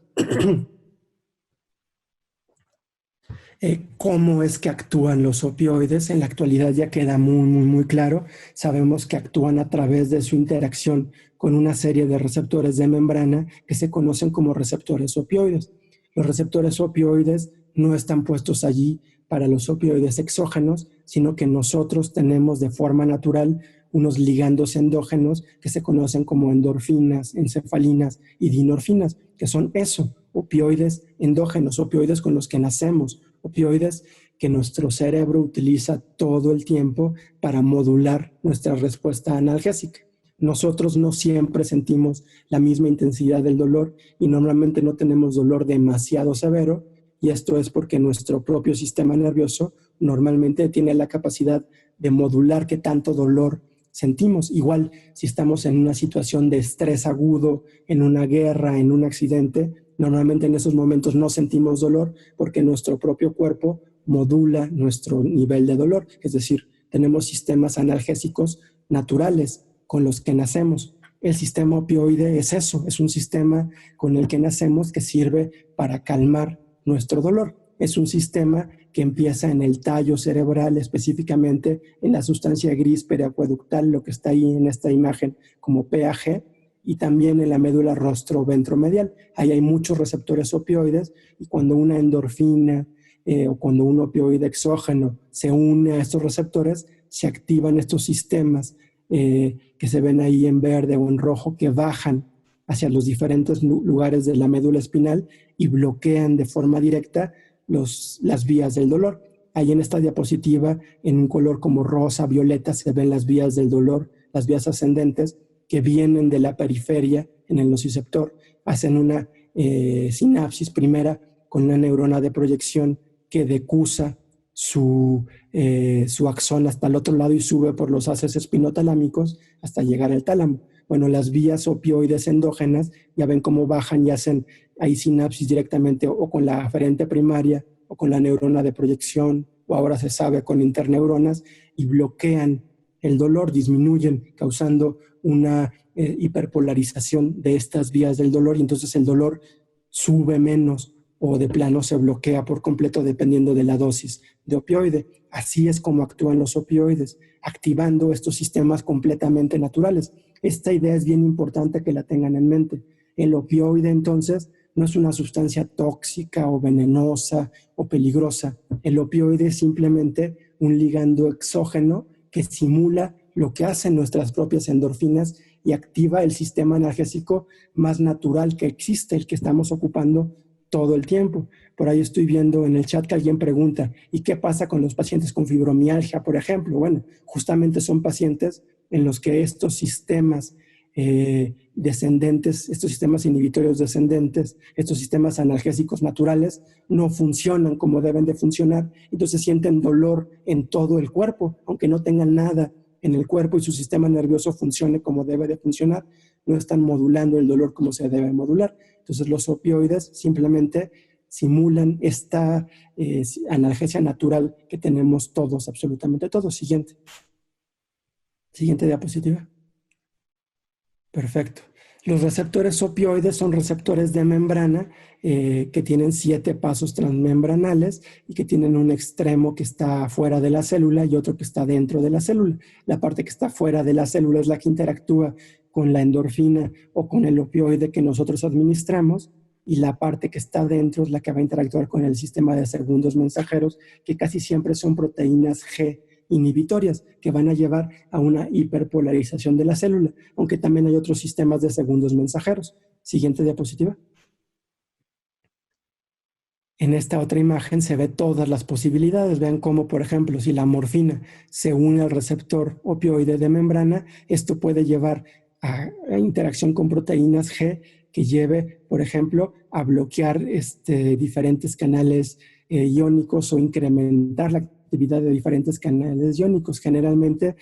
¿Cómo es que actúan los opioides? En la actualidad ya queda muy claro. Sabemos que actúan a través de su interacción con una serie de receptores de membrana que se conocen como receptores opioides. Los receptores opioides no están puestos allí para los opioides exógenos, sino que nosotros tenemos de forma natural unos ligandos endógenos que se conocen como endorfinas, encefalinas y dinorfinas, que son eso, opioides endógenos, opioides con los que nacemos, opioides que nuestro cerebro utiliza todo el tiempo para modular nuestra respuesta analgésica. Nosotros no siempre sentimos la misma intensidad del dolor y normalmente no tenemos dolor demasiado severo, y esto es porque nuestro propio sistema nervioso normalmente tiene la capacidad de modular qué tanto dolor sentimos. Igual si estamos en una situación de estrés agudo, en una guerra, en un accidente, normalmente en esos momentos no sentimos dolor porque nuestro propio cuerpo modula nuestro nivel de dolor. Es decir, tenemos sistemas analgésicos naturales con los que nacemos. El sistema opioide es eso, es un sistema con el que nacemos que sirve para calmar nuestro dolor. Es un sistema que empieza en el tallo cerebral, específicamente en la sustancia gris periacueductal, lo que está ahí en esta imagen como PAG, y también en la médula rostro-ventromedial. Ahí hay muchos receptores opioides y cuando una endorfina o cuando un opioide exógeno se une a estos receptores, se activan estos sistemas que se ven ahí en verde o en rojo que bajan hacia los diferentes lugares de la médula espinal y bloquean de forma directa las vías del dolor. Ahí en esta diapositiva, en un color como rosa, violeta, se ven las vías del dolor, las vías ascendentes que vienen de la periferia en el nociceptor, hacen una sinapsis primera con una neurona de proyección que decusa su axón hasta el otro lado y sube por los haces espinotalámicos hasta llegar al tálamo. Bueno, las vías opioides endógenas ya ven cómo bajan y hacen ahí sinapsis directamente o con la aferente primaria o con la neurona de proyección, o ahora se sabe con interneuronas, y bloquean el dolor, disminuyen, causando una hiperpolarización de estas vías del dolor, y entonces el dolor sube menos o de plano se bloquea por completo dependiendo de la dosis de opioide. Así es como actúan los opioides, activando estos sistemas completamente naturales. Esta idea es bien importante que la tengan en mente. El opioide, entonces, no es una sustancia tóxica o venenosa o peligrosa. El opioide es simplemente un ligando exógeno que simula lo que hacen nuestras propias endorfinas y activa el sistema analgésico más natural que existe, el que estamos ocupando todo el tiempo. Por ahí estoy viendo en el chat que alguien pregunta, ¿y qué pasa con los pacientes con fibromialgia, por ejemplo? Bueno, justamente son pacientes en los que estos sistemas descendentes, estos sistemas inhibitorios descendentes, estos sistemas analgésicos naturales no funcionan como deben de funcionar, entonces sienten dolor en todo el cuerpo, aunque no tengan nada en el cuerpo y su sistema nervioso funcione como debe de funcionar, no están modulando el dolor como se debe modular. Entonces los opioides simplemente simulan esta analgesia natural que tenemos todos, absolutamente todos. Siguiente diapositiva. Perfecto. Los receptores opioides son receptores de membrana que tienen 7 pasos transmembranales y que tienen un extremo que está fuera de la célula y otro que está dentro de la célula. La parte que está fuera de la célula es la que interactúa con la endorfina o con el opioide que nosotros administramos, y la parte que está dentro es la que va a interactuar con el sistema de segundos mensajeros, que casi siempre son proteínas G inhibitorias que van a llevar a una hiperpolarización de la célula, aunque también hay otros sistemas de segundos mensajeros. Siguiente diapositiva. En esta otra imagen se ve todas las posibilidades. Vean cómo, por ejemplo, si la morfina se une al receptor opioide de membrana, esto puede llevar a interacción con proteínas G que lleve, por ejemplo, a bloquear diferentes canales iónicos o incrementar la actividad de diferentes canales iónicos. Generalmente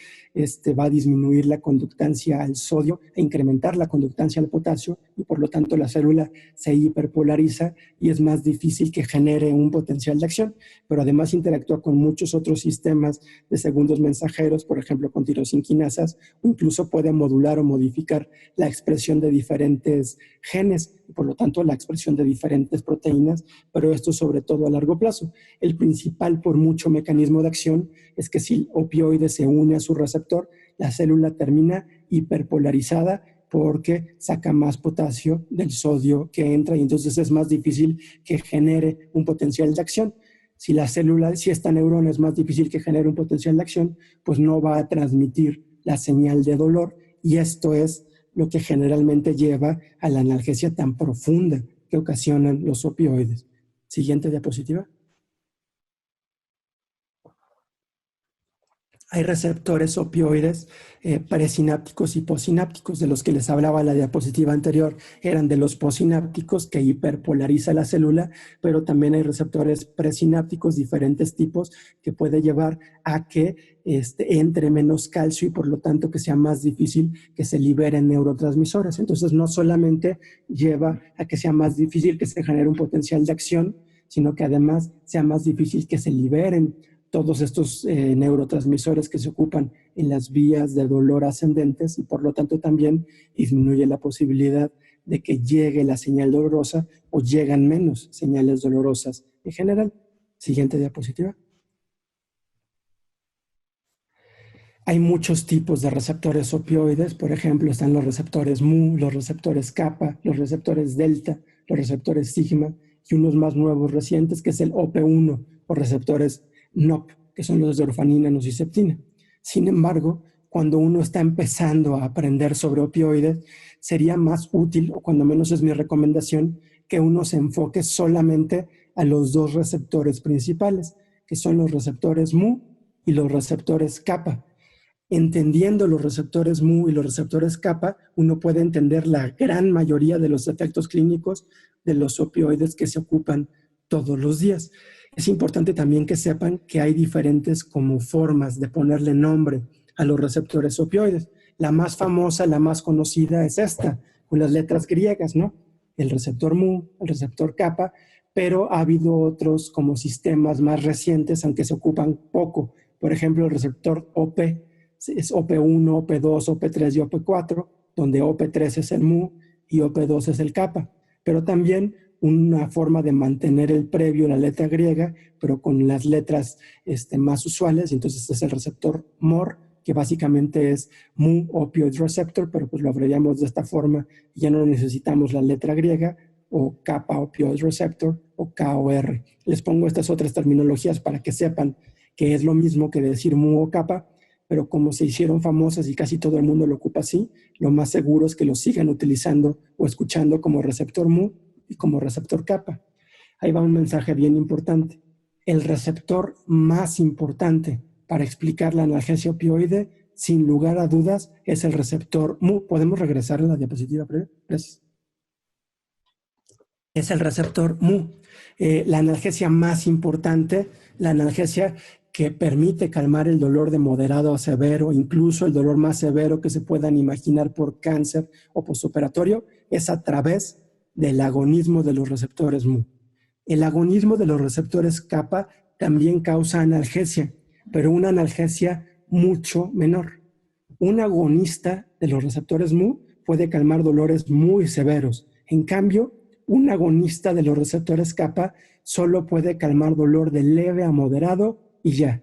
va a disminuir la conductancia al sodio e incrementar la conductancia al potasio, y por lo tanto la célula se hiperpolariza y es más difícil que genere un potencial de acción, pero además interactúa con muchos otros sistemas de segundos mensajeros, por ejemplo con tirosinquinasas, o incluso puede modular o modificar la expresión de diferentes genes y por lo tanto la expresión de diferentes proteínas, pero esto sobre todo a largo plazo. El principal por mucho mecanismo de acción es que si el opioide se une a su receptor, la célula termina hiperpolarizada porque saca más potasio del sodio que entra y entonces es más difícil que genere un potencial de acción. Si la célula, si esta neurona es más difícil que genere un potencial de acción, pues no va a transmitir la señal de dolor, y esto es lo que generalmente lleva a la analgesia tan profunda que ocasionan los opioides. Siguiente diapositiva. Hay receptores opioides presinápticos y posinápticos, de los que les hablaba la diapositiva anterior, eran de los posinápticos que hiperpolariza la célula, pero también hay receptores presinápticos, diferentes tipos, que puede llevar a que entre menos calcio y por lo tanto que sea más difícil que se liberen neurotransmisores. Entonces no solamente lleva a que sea más difícil que se genere un potencial de acción, sino que además sea más difícil que se liberen todos estos neurotransmisores que se ocupan en las vías de dolor ascendentes, y por lo tanto también disminuye la posibilidad de que llegue la señal dolorosa o llegan menos señales dolorosas en general. Siguiente diapositiva. Hay muchos tipos de receptores opioides, por ejemplo, están los receptores mu, los receptores kappa, los receptores delta, los receptores sigma y unos más nuevos recientes que es el OP1 o receptores NOP, que son los de orfanina, nociceptina. Sin embargo, cuando uno está empezando a aprender sobre opioides, sería más útil, o cuando menos es mi recomendación, que uno se enfoque solamente a los dos receptores principales, que son los receptores mu y los receptores kappa. Entendiendo los receptores mu y los receptores kappa, uno puede entender la gran mayoría de los efectos clínicos de los opioides que se ocupan todos los días. Es importante también que sepan que hay diferentes como formas de ponerle nombre a los receptores opioides. La más famosa, la más conocida es esta, con las letras griegas, ¿no? El receptor mu, el receptor kappa, pero ha habido otros como sistemas más recientes, aunque se ocupan poco. Por ejemplo, el receptor OP es OP1, OP2, OP3 y OP4, donde OP3 es el mu y OP2 es el kappa. Pero también una forma de mantener el previo, la letra griega, pero con las letras más usuales. Entonces este es el receptor MOR, que básicamente es mu opioid receptor, pero pues lo abreviamos de esta forma y ya no necesitamos la letra griega, o kappa opioid receptor o KOR. Les pongo estas otras terminologías para que sepan que es lo mismo que decir mu o kappa, pero como se hicieron famosas y casi todo el mundo lo ocupa así, lo más seguro es que lo sigan utilizando o escuchando como receptor mu y como receptor kappa. Ahí va un mensaje bien importante. El receptor más importante para explicar la analgesia opioide, sin lugar a dudas, es el receptor mu. ¿Podemos regresar a la diapositiva? Gracias. Es el receptor mu. La analgesia más importante, la analgesia que permite calmar el dolor de moderado a severo, incluso el dolor más severo que se puedan imaginar por cáncer o postoperatorio, es a través del agonismo de los receptores mu. El agonismo de los receptores kappa también causa analgesia, pero una analgesia mucho menor. Un agonista de los receptores mu puede calmar dolores muy severos. En cambio, un agonista de los receptores kappa solo puede calmar dolor de leve a moderado y ya.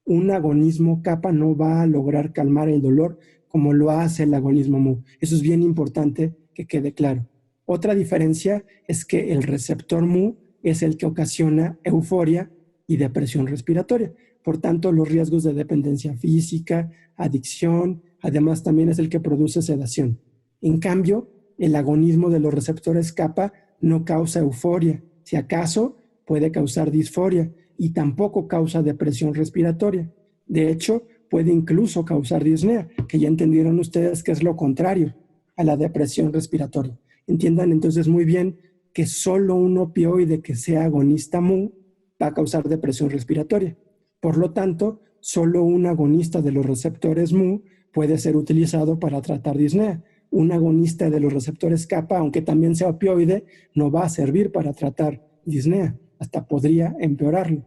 Un agonismo kappa no va a lograr calmar el dolor como lo hace el agonismo mu. Eso es bien importante que quede claro. Otra diferencia es que el receptor mu es el que ocasiona euforia y depresión respiratoria. Por tanto, los riesgos de dependencia física, adicción, además también es el que produce sedación. En cambio, el agonismo de los receptores kappa no causa euforia. Si acaso, puede causar disforia y tampoco causa depresión respiratoria. De hecho, puede incluso causar disnea, que ya entendieron ustedes que es lo contrario a la depresión respiratoria. Entiendan entonces muy bien que solo un opioide que sea agonista mu va a causar depresión respiratoria. Por lo tanto, solo un agonista de los receptores mu puede ser utilizado para tratar disnea. Un agonista de los receptores kappa, aunque también sea opioide, no va a servir para tratar disnea, hasta podría empeorarlo.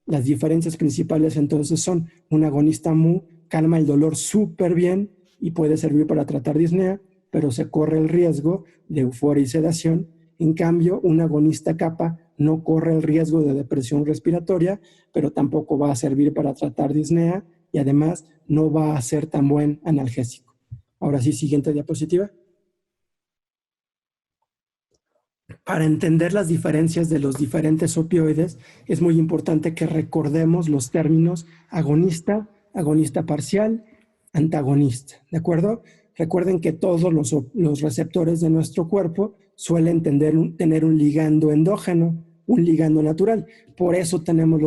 Las diferencias principales entonces son: un agonista mu calma el dolor súper bien y puede servir para tratar disnea, pero se corre el riesgo de euforia y sedación. En cambio, un agonista kappa no corre el riesgo de depresión respiratoria, pero tampoco va a servir para tratar disnea y además no va a ser tan buen analgésico. Ahora sí, siguiente diapositiva. Para entender las diferencias de los diferentes opioides, es muy importante que recordemos los términos agonista, agonista parcial, antagonista, ¿de acuerdo? Recuerden que todos los receptores de nuestro cuerpo suelen tener un ligando endógeno, un ligando natural. Por eso tenemos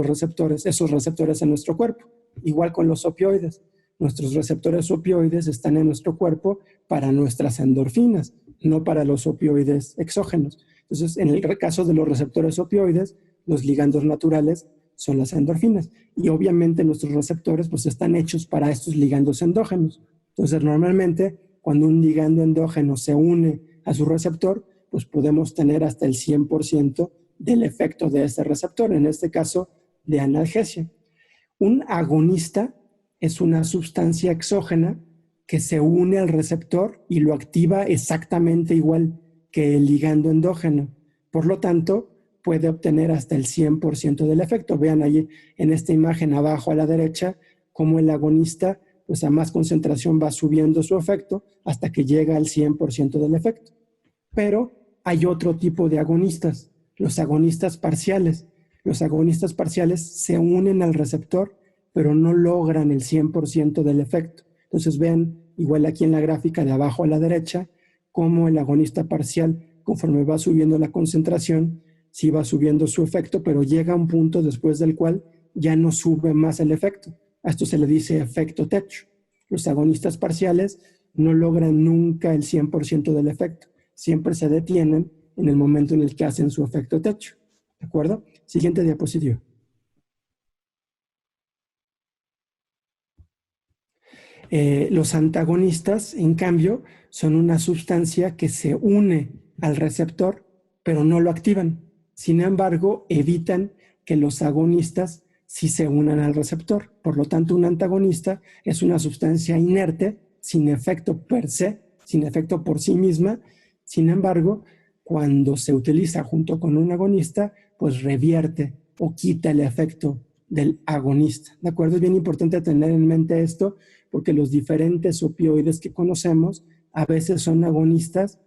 esos receptores en nuestro cuerpo. Igual con los opioides. Nuestros receptores opioides están en nuestro cuerpo para nuestras endorfinas, no para los opioides exógenos. Entonces, en el caso de los receptores opioides, los ligandos naturales son las endorfinas. Y obviamente nuestros receptores pues están hechos para estos ligandos endógenos. Entonces, normalmente, cuando un ligando endógeno se une a su receptor, pues podemos tener hasta el 100% del efecto de ese receptor, en este caso, de analgesia. Un agonista es una sustancia exógena que se une al receptor y lo activa exactamente igual que el ligando endógeno. Por lo tanto, puede obtener hasta el 100% del efecto. Vean allí en esta imagen abajo a la derecha cómo el agonista pues a más concentración va subiendo su efecto hasta que llega al 100% del efecto. Pero hay otro tipo de agonistas, los agonistas parciales. Los agonistas parciales se unen al receptor, pero no logran el 100% del efecto. Entonces ven, igual aquí en la gráfica de abajo a la derecha, cómo el agonista parcial, conforme va subiendo la concentración, sí va subiendo su efecto, pero llega a un punto después del cual ya no sube más el efecto. A esto se le dice efecto techo. Los agonistas parciales no logran nunca el 100% del efecto. Siempre se detienen en el momento en el que hacen su efecto techo. ¿De acuerdo? Siguiente diapositiva. Los antagonistas, en cambio, son una sustancia que se une al receptor, pero no lo activan. Sin embargo, evitan que los agonistas sí se unan al receptor. Por lo tanto, un antagonista es una sustancia inerte, sin efecto per se, sin efecto por sí misma. Sin embargo, cuando se utiliza junto con un agonista, pues revierte o quita el efecto del agonista. ¿De acuerdo? Es bien importante tener en mente esto, porque los diferentes opioides que conocemos a veces son agonistas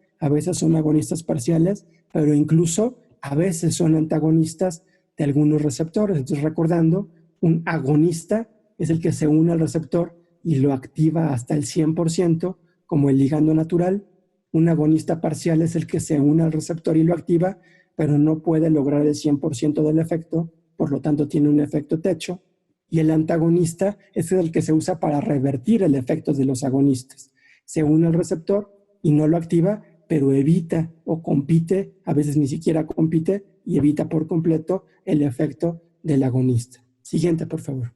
parciales, pero incluso a veces son antagonistas de algunos receptores. Entonces, recordando, un agonista es el que se une al receptor y lo activa hasta el 100%, como el ligando natural. Un agonista parcial es el que se une al receptor y lo activa, pero no puede lograr el 100% del efecto, por lo tanto tiene un efecto techo. Y el antagonista es el que se usa para revertir el efecto de los agonistas. Se une al receptor y no lo activa, pero evita o compite, a veces ni siquiera compite, y evita por completo el efecto del agonista. Siguiente, por favor.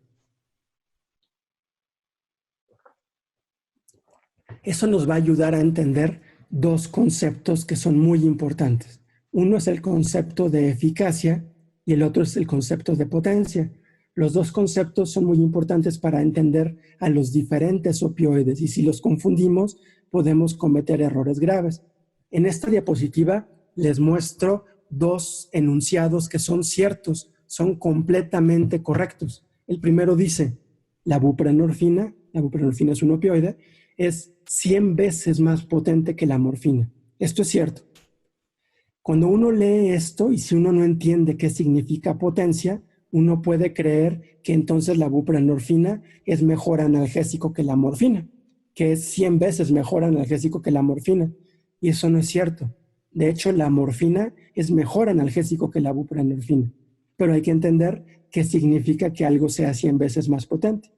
Eso nos va a ayudar a entender dos conceptos que son muy importantes. Uno es el concepto de eficacia y el otro es el concepto de potencia. Los dos conceptos son muy importantes para entender a los diferentes opioides y si los confundimos podemos cometer errores graves. En esta diapositiva les muestro dos enunciados que son ciertos, son completamente correctos. El primero dice, la buprenorfina es un opioide, es 100 veces más potente que la morfina. Esto es cierto. Cuando uno lee esto y si uno no entiende qué significa potencia, uno puede creer que entonces la buprenorfina es mejor analgésico que la morfina, que es 100 veces mejor analgésico que la morfina. Y eso no es cierto. De hecho, la morfina es mejor analgésico que la buprenorfina. Pero hay que entender qué significa que algo sea 100 veces más potente.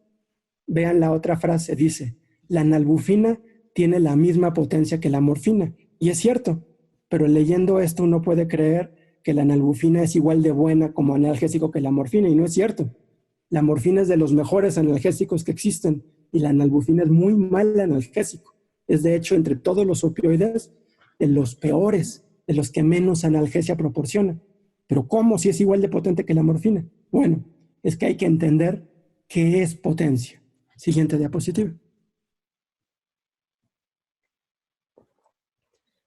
Vean la otra frase, dice, la nalbufina tiene la misma potencia que la morfina. Y es cierto, pero leyendo esto uno puede creer que la nalbufina es igual de buena como analgésico que la morfina, y no es cierto. La morfina es de los mejores analgésicos que existen, y la nalbufina es muy mal analgésico. Es de hecho, entre todos los opioides, de los peores, de los que menos analgesia proporciona. Pero ¿cómo si es igual de potente que la morfina? Bueno, es que hay que entender qué es potencia. Siguiente diapositiva.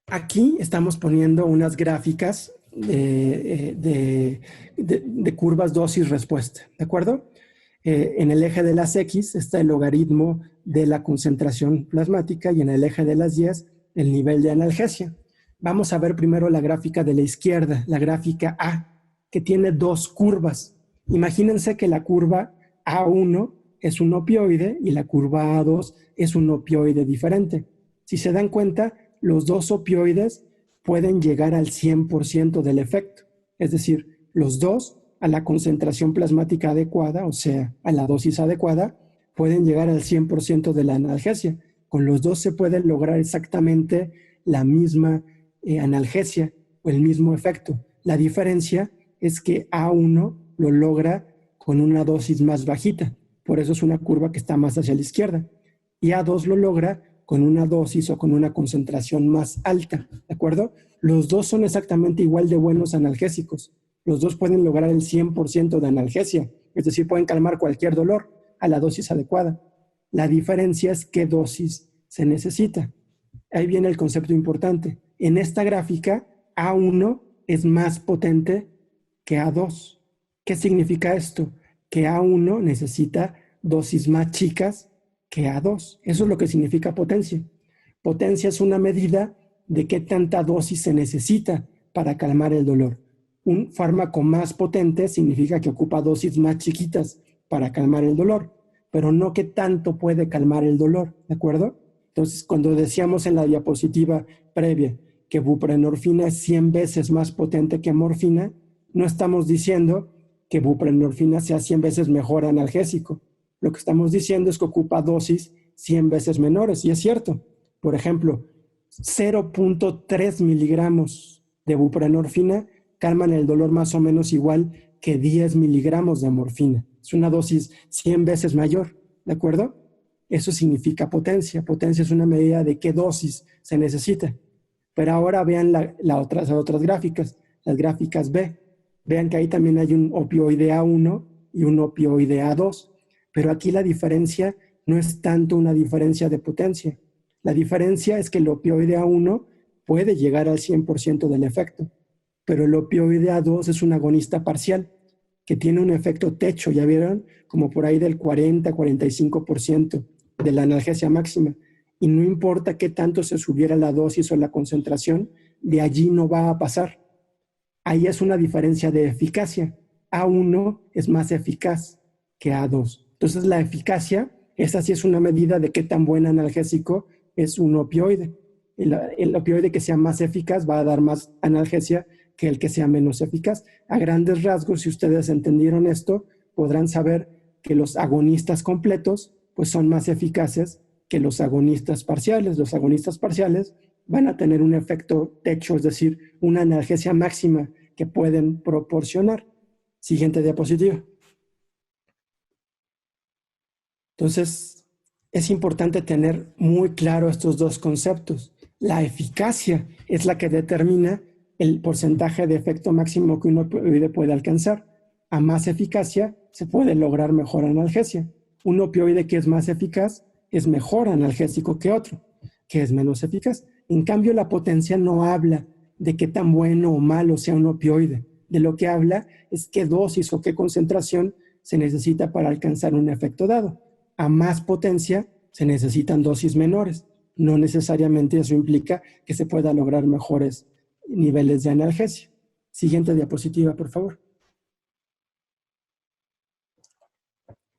Aquí estamos poniendo unas gráficas de curvas dosis-respuesta, ¿de acuerdo? En el eje de las X está el logaritmo de la concentración plasmática y en el eje de las Y el nivel de analgesia. Vamos a ver primero la gráfica de la izquierda, la gráfica A, que tiene dos curvas. Imagínense que la curva A1 es un opioide y la curva A2 es un opioide diferente. Si se dan cuenta, los dos opioides pueden llegar al 100% del efecto. Es decir, los dos a la concentración plasmática adecuada, o sea, a la dosis adecuada, pueden llegar al 100% de la analgesia. Con los dos se puede lograr exactamente la misma analgesia o el mismo efecto. La diferencia es que A1 lo logra con una dosis más bajita. Por eso es una curva que está más hacia la izquierda. Y A2 lo logra con una dosis o con una concentración más alta, ¿de acuerdo? Los dos son exactamente igual de buenos analgésicos. Los dos pueden lograr el 100% de analgesia, es decir, pueden calmar cualquier dolor a la dosis adecuada. La diferencia es qué dosis se necesita. Ahí viene el concepto importante. En esta gráfica, A1 es más potente que A2. ¿Qué significa esto? Que A1 necesita dosis más chicas que A2. Eso es lo que significa potencia. Potencia es una medida de qué tanta dosis se necesita para calmar el dolor. Un fármaco más potente significa que ocupa dosis más chiquitas para calmar el dolor, pero no qué tanto puede calmar el dolor, ¿de acuerdo? Entonces, cuando decíamos en la diapositiva previa que buprenorfina es 100 veces más potente que morfina, no estamos diciendo que buprenorfina sea 100 veces mejor analgésico. Lo que estamos diciendo es que ocupa dosis 100 veces menores, y es cierto. Por ejemplo, 0.3 miligramos de buprenorfina calman el dolor más o menos igual que 10 miligramos de morfina. Es una dosis 100 veces mayor, ¿de acuerdo? Eso significa potencia. Potencia es una medida de qué dosis se necesita. Pero ahora vean las otras gráficas, las gráficas B. Vean que ahí también hay un opioide A1 y un opioide A2. Pero aquí la diferencia no es tanto una diferencia de potencia. La diferencia es que el opioide A1 puede llegar al 100% del efecto, pero el opioide A2 es un agonista parcial que tiene un efecto techo, ¿ya vieron? Como por ahí del 40-45% de la analgesia máxima. Y no importa qué tanto se subiera la dosis o la concentración, de allí no va a pasar. Ahí es una diferencia de eficacia. A1 es más eficaz que A2. Entonces la eficacia, esa sí es una medida de qué tan buen analgésico es un opioide. El opioide que sea más eficaz va a dar más analgesia que el que sea menos eficaz. A grandes rasgos, si ustedes entendieron esto, podrán saber que los agonistas completos pues son más eficaces que los agonistas parciales. Los agonistas parciales van a tener un efecto techo, es decir, una analgesia máxima que pueden proporcionar. Siguiente diapositiva. Entonces, es importante tener muy claro estos dos conceptos. La eficacia es la que determina el porcentaje de efecto máximo que un opioide puede alcanzar. A más eficacia se puede lograr mejor analgesia. Un opioide que es más eficaz es mejor analgésico que otro, que es menos eficaz. En cambio, la potencia no habla de qué tan bueno o malo sea un opioide. De lo que habla es qué dosis o qué concentración se necesita para alcanzar un efecto dado. A más potencia se necesitan dosis menores. No necesariamente eso implica que se pueda lograr mejores niveles de analgesia. Siguiente diapositiva, por favor.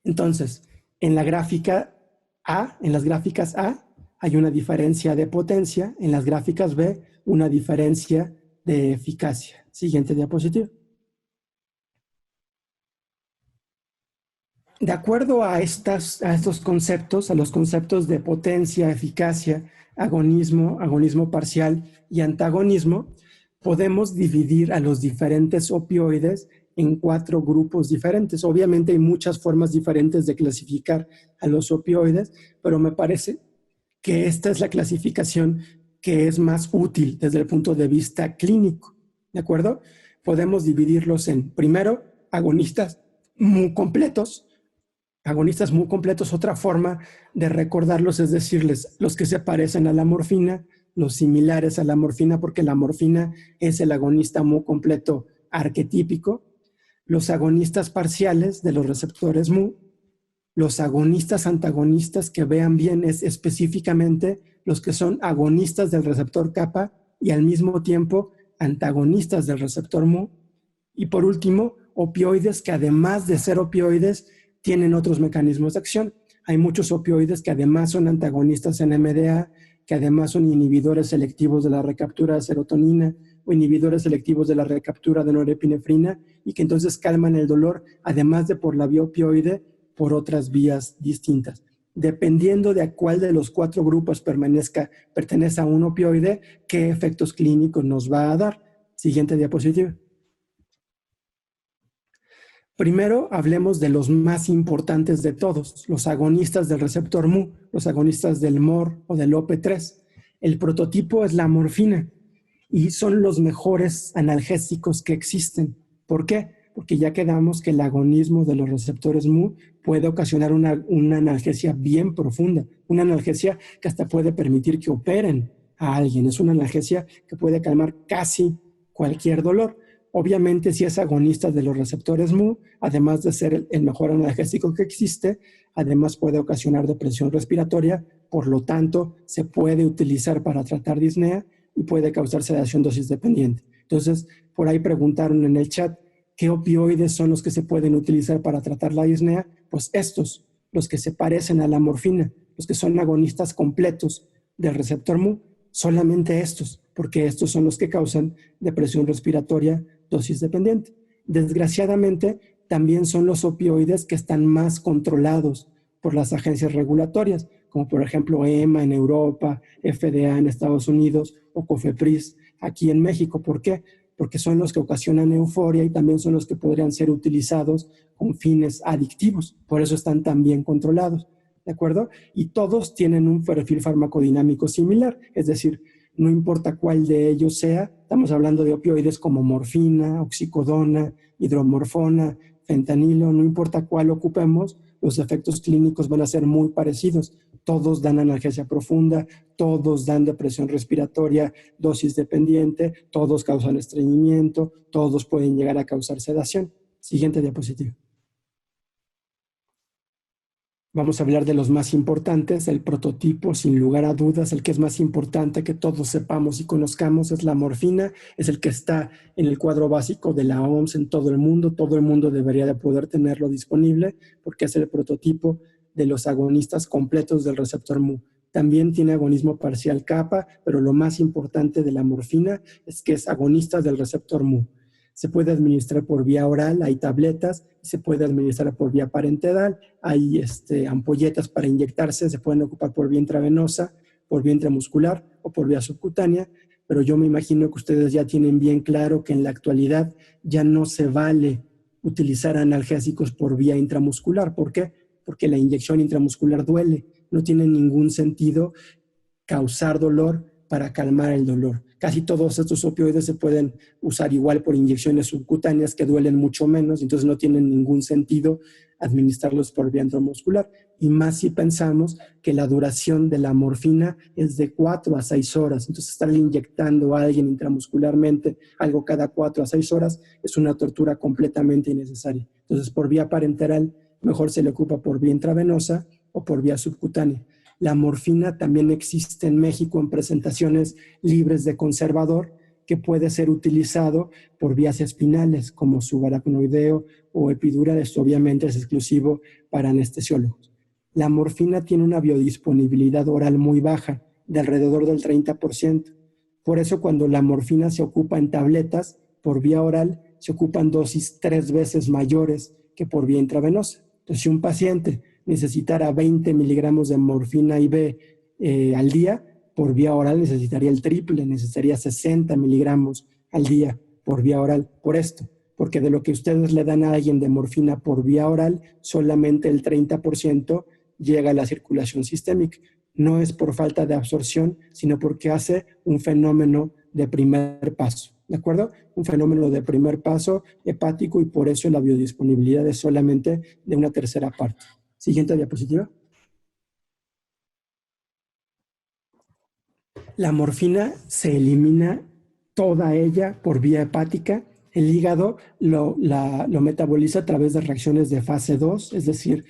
Entonces, en la gráfica A, en las gráficas A, hay una diferencia de potencia, en las gráficas B, una diferencia de eficacia. Siguiente diapositiva. De acuerdo a estos conceptos, a los conceptos de potencia, eficacia, agonismo parcial y antagonismo, podemos dividir a los diferentes opioides en 4 grupos diferentes. Obviamente hay muchas formas diferentes de clasificar a los opioides, pero me parece que esta es la clasificación que es más útil desde el punto de vista clínico, ¿de acuerdo? Podemos dividirlos en, primero, agonistas muy completos. Agonistas muy completos, otra forma de recordarlos es decirles los que se parecen a la morfina, los similares a la morfina, porque la morfina es el agonista muy completo arquetípico, los agonistas parciales de los receptores mu, los agonistas antagonistas, que vean bien, es específicamente los que son agonistas del receptor kappa y al mismo tiempo antagonistas del receptor mu, y por último, opioides que además de ser opioides tienen otros mecanismos de acción. Hay muchos opioides que además son antagonistas en MDA, que además son inhibidores selectivos de la recaptura de serotonina o inhibidores selectivos de la recaptura de norepinefrina y que entonces calman el dolor, además de por la vía opioide, por otras vías distintas. Dependiendo de a cuál de los 4 grupos pertenece a un opioide, qué efectos clínicos nos va a dar. Siguiente diapositiva. Primero, hablemos de los más importantes de todos, los agonistas del receptor mu, los agonistas del MOR o del OP3. El prototipo es la morfina y son los mejores analgésicos que existen. ¿Por qué? Porque ya quedamos que el agonismo de los receptores mu puede ocasionar una analgesia bien profunda, una analgesia que hasta puede permitir que operen a alguien. Es una analgesia que puede calmar casi cualquier dolor. Obviamente, si es agonista de los receptores mu, además de ser el mejor analgésico que existe, además puede ocasionar depresión respiratoria, por lo tanto, se puede utilizar para tratar disnea y puede causar sedación dosis dependiente. Entonces, por ahí preguntaron en el chat, ¿qué opioides son los que se pueden utilizar para tratar la disnea? Pues estos, los que se parecen a la morfina, los que son agonistas completos del receptor mu, solamente estos, porque estos son los que causan depresión respiratoria dosis dependiente. Desgraciadamente, también son los opioides que están más controlados por las agencias regulatorias, como por ejemplo EMA en Europa, FDA en Estados Unidos o COFEPRIS aquí en México. ¿Por qué? Porque son los que ocasionan euforia y también son los que podrían ser utilizados con fines adictivos. Por eso están tan bien controlados, ¿de acuerdo? Y todos tienen un perfil farmacodinámico similar, es decir, no importa cuál de ellos sea, estamos hablando de opioides como morfina, oxicodona, hidromorfona, fentanilo, no importa cuál ocupemos, los efectos clínicos van a ser muy parecidos. Todos dan analgesia profunda, todos dan depresión respiratoria, dosis dependiente, todos causan estreñimiento, todos pueden llegar a causar sedación. Siguiente diapositiva. Vamos a hablar de los más importantes. El prototipo, sin lugar a dudas, el que es más importante que todos sepamos y conozcamos es la morfina. Es el que está en el cuadro básico de la OMS en todo el mundo. Todo el mundo debería de poder tenerlo disponible porque es el prototipo de los agonistas completos del receptor mu. También tiene agonismo parcial kappa, pero lo más importante de la morfina es que es agonista del receptor mu. Se puede administrar por vía oral, hay tabletas, se puede administrar por vía parenteral, hay ampolletas para inyectarse, se pueden ocupar por vía intravenosa, por vía intramuscular o por vía subcutánea, pero yo me imagino que ustedes ya tienen bien claro que en la actualidad ya no se vale utilizar analgésicos por vía intramuscular. ¿Por qué? Porque la inyección intramuscular duele, no tiene ningún sentido causar dolor para calmar el dolor. Casi todos estos opioides se pueden usar igual por inyecciones subcutáneas que duelen mucho menos, entonces no tienen ningún sentido administrarlos por vía intramuscular. Y más si pensamos que la duración de la morfina es de 4 a 6 horas. Entonces estar inyectando a alguien intramuscularmente algo cada 4 a 6 horas es una tortura completamente innecesaria. Entonces por vía parenteral mejor se le ocupa por vía intravenosa o por vía subcutánea. La morfina también existe en México en presentaciones libres de conservador que puede ser utilizado por vías espinales como subaracnoideo o epidural. Esto obviamente es exclusivo para anestesiólogos. La morfina tiene una biodisponibilidad oral muy baja, de alrededor del 30%. Por eso cuando la morfina se ocupa en tabletas por vía oral, se ocupan dosis 3 veces mayores que por vía intravenosa. Entonces, si un paciente necesitara 20 miligramos de morfina IV al día, por vía oral necesitaría el triple, necesitaría 60 miligramos al día por vía oral. Por esto, porque de lo que ustedes le dan a alguien de morfina por vía oral, solamente el 30% llega a la circulación sistémica. No es por falta de absorción, sino porque hace un fenómeno de primer paso, ¿de acuerdo? Un fenómeno de primer paso hepático y por eso la biodisponibilidad es solamente de una tercera parte. Siguiente diapositiva. La morfina se elimina toda ella por vía hepática. El hígado lo metaboliza a través de reacciones de fase 2, es decir,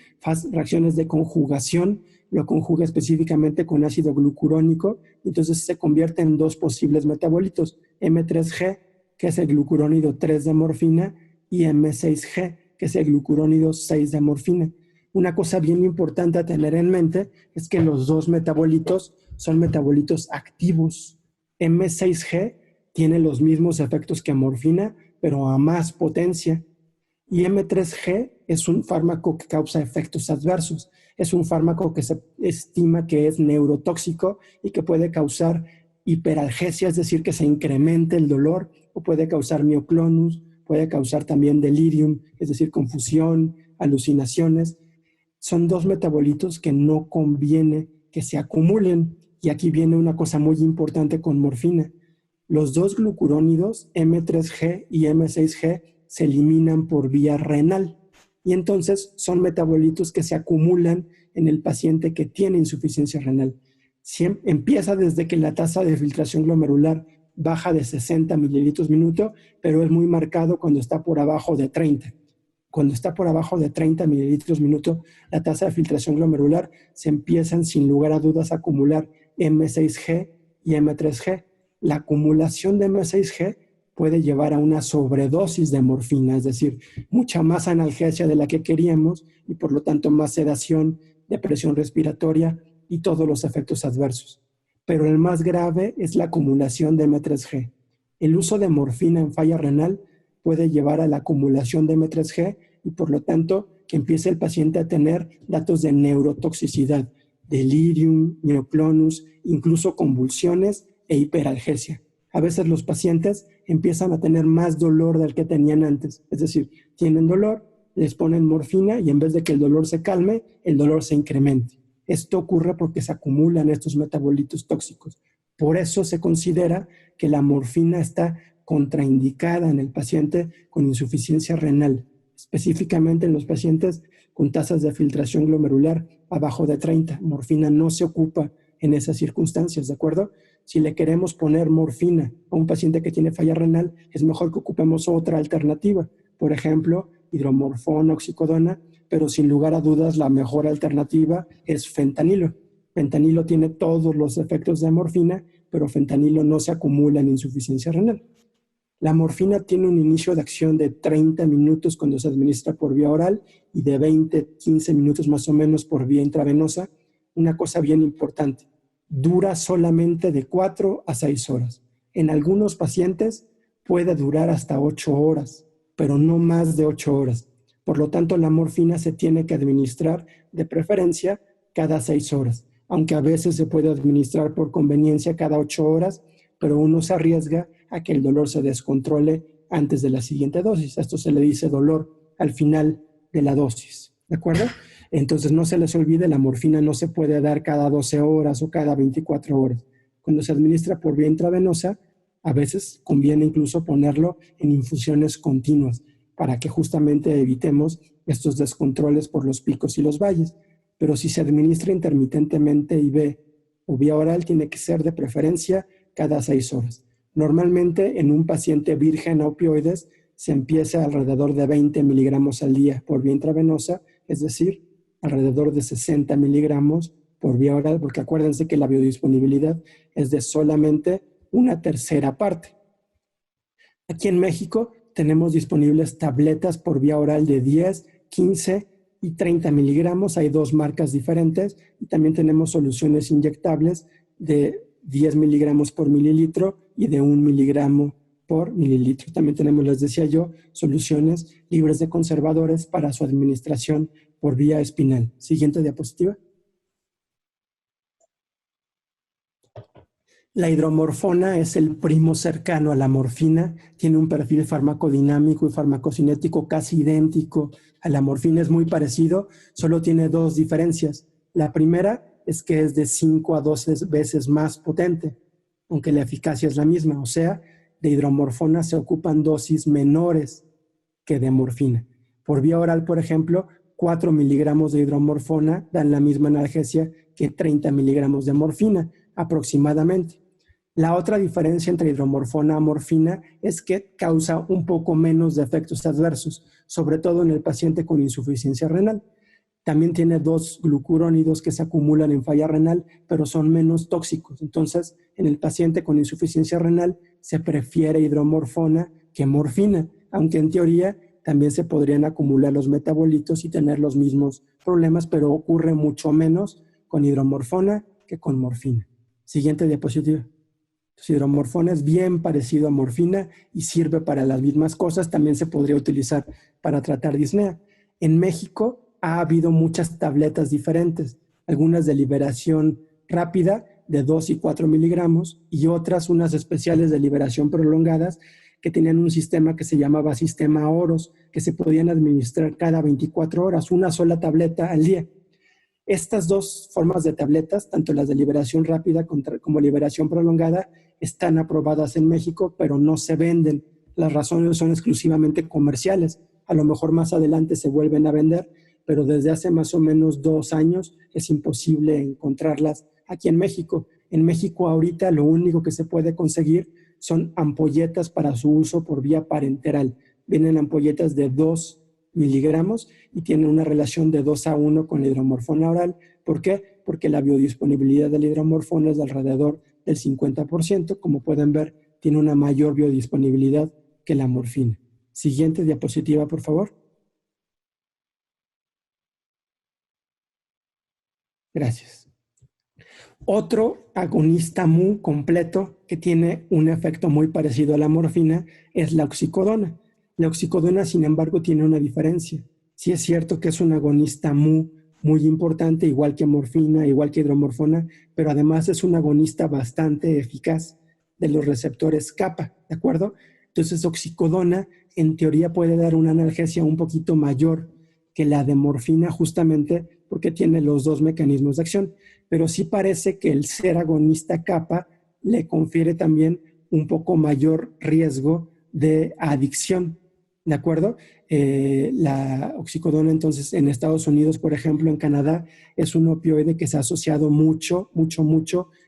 reacciones de conjugación. Lo conjuga específicamente con ácido glucurónico, entonces se convierte en 2 posibles metabolitos, M3G, que es el glucurónido 3 de morfina, y M6G, que es el glucurónido 6 de morfina. Una cosa bien importante a tener en mente es que los 2 metabolitos son metabolitos activos. M6G tiene los mismos efectos que morfina, pero a más potencia. Y M3G es un fármaco que causa efectos adversos. Es un fármaco que se estima que es neurotóxico y que puede causar hiperalgesia, es decir, que se incremente el dolor, o puede causar mioclonus, puede causar también delirium, es decir, confusión, alucinaciones. Son 2 metabolitos que no conviene que se acumulen. Y aquí viene una cosa muy importante con morfina. Los 2 glucurónidos, M3G y M6G, se eliminan por vía renal. Y entonces son metabolitos que se acumulan en el paciente que tiene insuficiencia renal. Empieza desde que la tasa de filtración glomerular baja de 60 mililitros minuto, pero es muy marcado cuando está por abajo de 30. Cuando está por abajo de 30 mililitros minuto, la tasa de filtración glomerular se empiezan sin lugar a dudas a acumular M6G y M3G. La acumulación de M6G puede llevar a una sobredosis de morfina, es decir, mucha más analgesia de la que queríamos y por lo tanto más sedación, depresión respiratoria y todos los efectos adversos. Pero el más grave es la acumulación de M3G. El uso de morfina en falla renal puede llevar a la acumulación de M3G y por lo tanto que empiece el paciente a tener datos de neurotoxicidad, delirium, neoclonus, incluso convulsiones e hiperalgesia. A veces los pacientes empiezan a tener más dolor del que tenían antes, es decir, tienen dolor, les ponen morfina y en vez de que el dolor se calme, el dolor se incremente. Esto ocurre porque se acumulan estos metabolitos tóxicos. Por eso se considera que la morfina está contraindicada en el paciente con insuficiencia renal, específicamente en los pacientes con tasas de filtración glomerular abajo de 30. Morfina no se ocupa en esas circunstancias, ¿de acuerdo? Si le queremos poner morfina a un paciente que tiene falla renal, es mejor que ocupemos otra alternativa. Por ejemplo, hidromorfona, oxicodona, pero sin lugar a dudas la mejor alternativa es fentanilo. Fentanilo tiene todos los efectos de morfina, pero fentanilo no se acumula en insuficiencia renal. La morfina tiene un inicio de acción de 30 minutos cuando se administra por vía oral y de 20-15 minutos más o menos por vía intravenosa. Una cosa bien importante, dura solamente de 4 a 6 horas. En algunos pacientes puede durar hasta 8 horas, pero no más de 8 horas. Por lo tanto, la morfina se tiene que administrar de preferencia cada 6 horas, aunque a veces se puede administrar por conveniencia cada 8 horas, pero uno se arriesga a que el dolor se descontrole antes de la siguiente dosis. Esto se le dice dolor al final de la dosis, ¿de acuerdo? Entonces no se les olvide, la morfina no se puede dar cada 12 horas o cada 24 horas. Cuando se administra por vía intravenosa, a veces conviene incluso ponerlo en infusiones continuas para que justamente evitemos estos descontroles por los picos y los valles. Pero si se administra intermitentemente IV o vía oral, tiene que ser de preferencia cada 6 horas. Normalmente en un paciente virgen a opioides se empieza alrededor de 20 miligramos al día por vía intravenosa, es decir, alrededor de 60 miligramos por vía oral, porque acuérdense que la biodisponibilidad es de solamente una tercera parte. Aquí en México tenemos disponibles tabletas por vía oral de 10, 15 y 30 miligramos. Hay 2 marcas diferentes y también tenemos soluciones inyectables de 10 miligramos por mililitro y de 1 miligramo por mililitro. También tenemos, les decía yo, soluciones libres de conservadores para su administración por vía espinal. Siguiente diapositiva. La hidromorfona es el primo cercano a la morfina, tiene un perfil farmacodinámico y farmacocinético casi idéntico a la morfina, es muy parecido, solo tiene 2 diferencias. La primera es que es de 5 a 12 veces más potente, aunque la eficacia es la misma, o sea, de hidromorfona se ocupan dosis menores que de morfina. Por vía oral, por ejemplo, 4 miligramos de hidromorfona dan la misma analgesia que 30 miligramos de morfina, aproximadamente. La otra diferencia entre hidromorfona y morfina es que causa un poco menos de efectos adversos, sobre todo en el paciente con insuficiencia renal. También tiene 2 glucurónidos que se acumulan en falla renal, pero son menos tóxicos. Entonces, en el paciente con insuficiencia renal se prefiere hidromorfona que morfina, aunque en teoría también se podrían acumular los metabolitos y tener los mismos problemas, pero ocurre mucho menos con hidromorfona que con morfina. Siguiente diapositiva. Entonces, hidromorfona es bien parecido a morfina y sirve para las mismas cosas. También se podría utilizar para tratar disnea. En México ha habido muchas tabletas diferentes, algunas de liberación rápida de 2 y 4 miligramos y otras, unas especiales de liberación prolongadas que tenían un sistema que se llamaba sistema OROS, que se podían administrar cada 24 horas, una sola tableta al día. Estas 2 formas de tabletas, tanto las de liberación rápida como liberación prolongada, están aprobadas en México, pero no se venden. Las razones son exclusivamente comerciales. A lo mejor más adelante se vuelven a vender, pero desde hace más o menos 2 años es imposible encontrarlas aquí en México. En México ahorita lo único que se puede conseguir son ampolletas para su uso por vía parenteral. Vienen ampolletas de 2 miligramos y tienen una relación de 2:1 con la hidromorfona oral. ¿Por qué? Porque la biodisponibilidad de la hidromorfona es de alrededor del 50%. Como pueden ver, tiene una mayor biodisponibilidad que la morfina. Siguiente diapositiva, por favor. Gracias. Otro agonista mu completo que tiene un efecto muy parecido a la morfina es la oxicodona. La oxicodona, sin embargo, tiene una diferencia. Sí es cierto que es un agonista mu muy importante, igual que morfina, igual que hidromorfona, pero además es un agonista bastante eficaz de los receptores kappa, ¿de acuerdo? Entonces, oxicodona en teoría puede dar una analgesia un poquito mayor que la de morfina, justamente porque tiene los dos mecanismos de acción, pero sí parece que el ser agonista kappa le confiere también un poco mayor riesgo de adicción, ¿de acuerdo? La oxicodona, entonces, en Estados Unidos, por ejemplo, en Canadá, es un opioide que se ha asociado mucho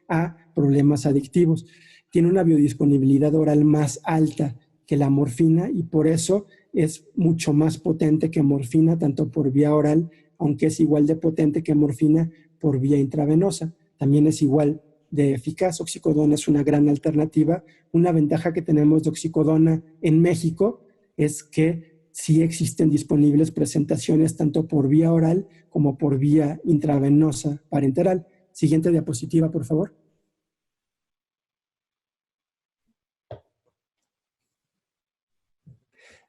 a problemas adictivos. Tiene una biodisponibilidad oral más alta que la morfina y por eso es mucho más potente que morfina, tanto por vía oral, aunque es igual de potente que morfina por vía intravenosa. También es igual de eficaz. Oxicodona es una gran alternativa. Una ventaja que tenemos de oxicodona en México es que sí existen disponibles presentaciones tanto por vía oral como por vía intravenosa parenteral. Siguiente diapositiva, por favor.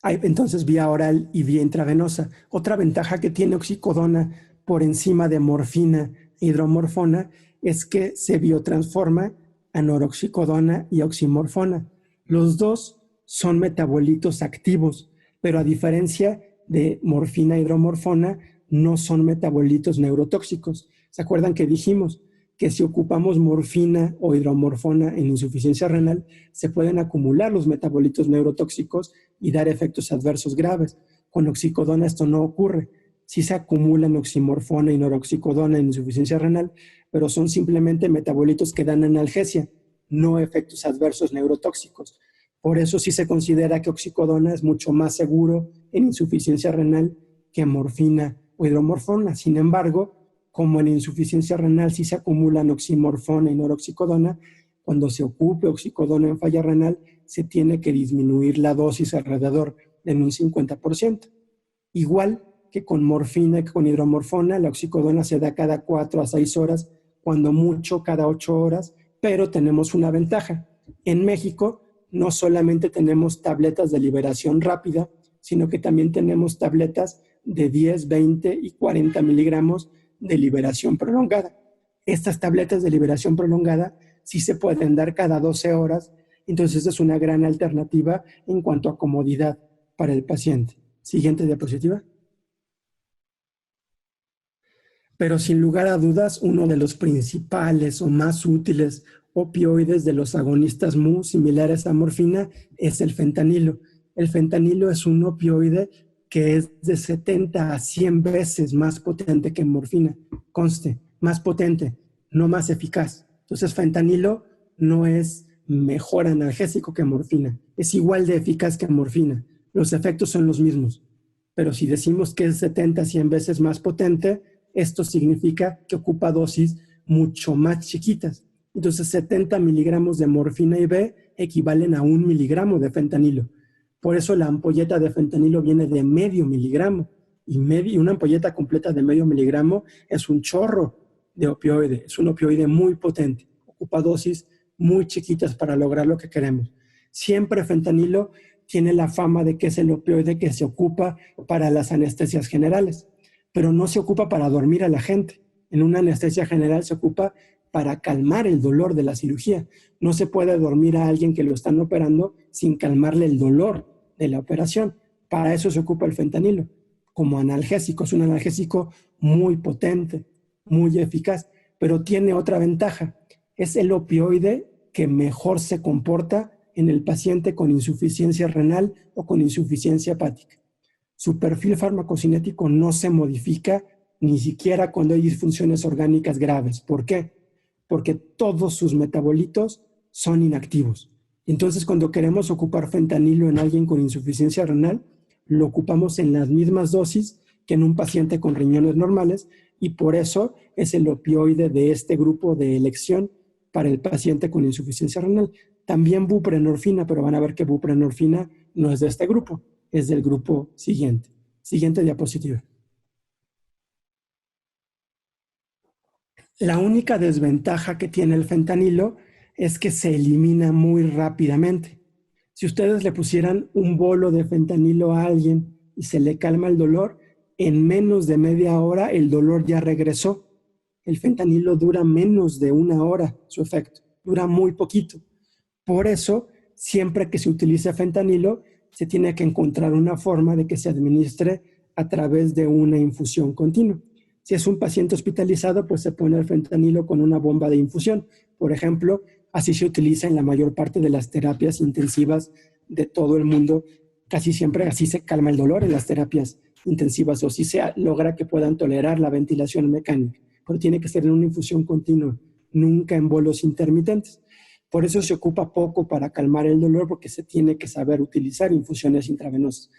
Hay entonces vía oral y vía intravenosa. Otra ventaja que tiene oxicodona por encima de morfina e hidromorfona es que se biotransforma a noroxicodona y oximorfona. Los dos son metabolitos activos, pero a diferencia de morfina e hidromorfona, no son metabolitos neurotóxicos. ¿Se acuerdan que dijimos que si ocupamos morfina o hidromorfona en insuficiencia renal, se pueden acumular los metabolitos neurotóxicos y dar efectos adversos graves? Con oxicodona esto no ocurre. Sí se acumulan oximorfona y noroxicodona en insuficiencia renal, pero son simplemente metabolitos que dan analgesia, no efectos adversos neurotóxicos. Por eso sí se considera que oxicodona es mucho más seguro en insuficiencia renal que morfina o hidromorfona. Sin embargo, como en insuficiencia renal sí se acumulan oximorfona y noroxicodona, cuando se ocupe oxicodona en falla renal, se tiene que disminuir la dosis alrededor en un 50%. Igual que con morfina y con hidromorfona, la oxicodona se da cada 4 a 6 horas, cuando mucho cada 8 horas, pero tenemos una ventaja. En México no solamente tenemos tabletas de liberación rápida, sino que también tenemos tabletas de 10, 20 y 40 miligramos de liberación prolongada. Estas tabletas de liberación prolongada sí se pueden dar cada 12 horas, entonces es una gran alternativa en cuanto a comodidad para el paciente. Siguiente diapositiva. Pero sin lugar a dudas, uno de los principales o más útiles opioides de los agonistas mu similares a morfina es el fentanilo. El fentanilo es un opioide que es de 70 a 100 veces más potente que morfina. Conste, más potente, no más eficaz. Entonces, fentanilo no es mejor analgésico que morfina. Es igual de eficaz que morfina. Los efectos son los mismos. Pero si decimos que es 70 a 100 veces más potente, esto significa que ocupa dosis mucho más chiquitas. Entonces, 70 miligramos de morfina IV equivalen a 1 miligramo de fentanilo. Por eso la ampolleta de fentanilo viene de medio miligramo y una ampolleta completa de medio miligramo es un chorro de opioide, es un opioide muy potente, ocupa dosis muy chiquitas para lograr lo que queremos. Siempre fentanilo tiene la fama de que es el opioide que se ocupa para las anestesias generales, pero no se ocupa para dormir a la gente. En una anestesia general se ocupa para calmar el dolor de la cirugía. No se puede dormir a alguien que lo están operando sin calmarle el dolor de la operación. Para eso se ocupa el fentanilo, como analgésico. Es un analgésico muy potente, muy eficaz, pero tiene otra ventaja. Es el opioide que mejor se comporta en el paciente con insuficiencia renal o con insuficiencia hepática. Su perfil farmacocinético no se modifica ni siquiera cuando hay disfunciones orgánicas graves. ¿Por qué? Porque todos sus metabolitos son inactivos. Entonces, cuando queremos ocupar fentanilo en alguien con insuficiencia renal, lo ocupamos en las mismas dosis que en un paciente con riñones normales, y por eso es el opioide de este grupo de elección para el paciente con insuficiencia renal. También buprenorfina, pero van a ver que buprenorfina no es de este grupo, es del grupo siguiente. Siguiente diapositiva. La única desventaja que tiene el fentanilo es que se elimina muy rápidamente. Si ustedes le pusieran un bolo de fentanilo a alguien y se le calma el dolor, en menos de media hora el dolor ya regresó. El fentanilo dura menos de una hora su efecto, dura muy poquito. Por eso, siempre que se utiliza fentanilo, se tiene que encontrar una forma de que se administre a través de una infusión continua. Si es un paciente hospitalizado, pues se pone el fentanilo con una bomba de infusión. Por ejemplo, así se utiliza en la mayor parte de las terapias intensivas de todo el mundo. Casi siempre así se calma el dolor en las terapias intensivas, o si se logra que puedan tolerar la ventilación mecánica. Pero tiene que ser en una infusión continua, nunca en bolos intermitentes. Por eso se ocupa poco para calmar el dolor, porque se tiene que saber utilizar infusiones intravenosas.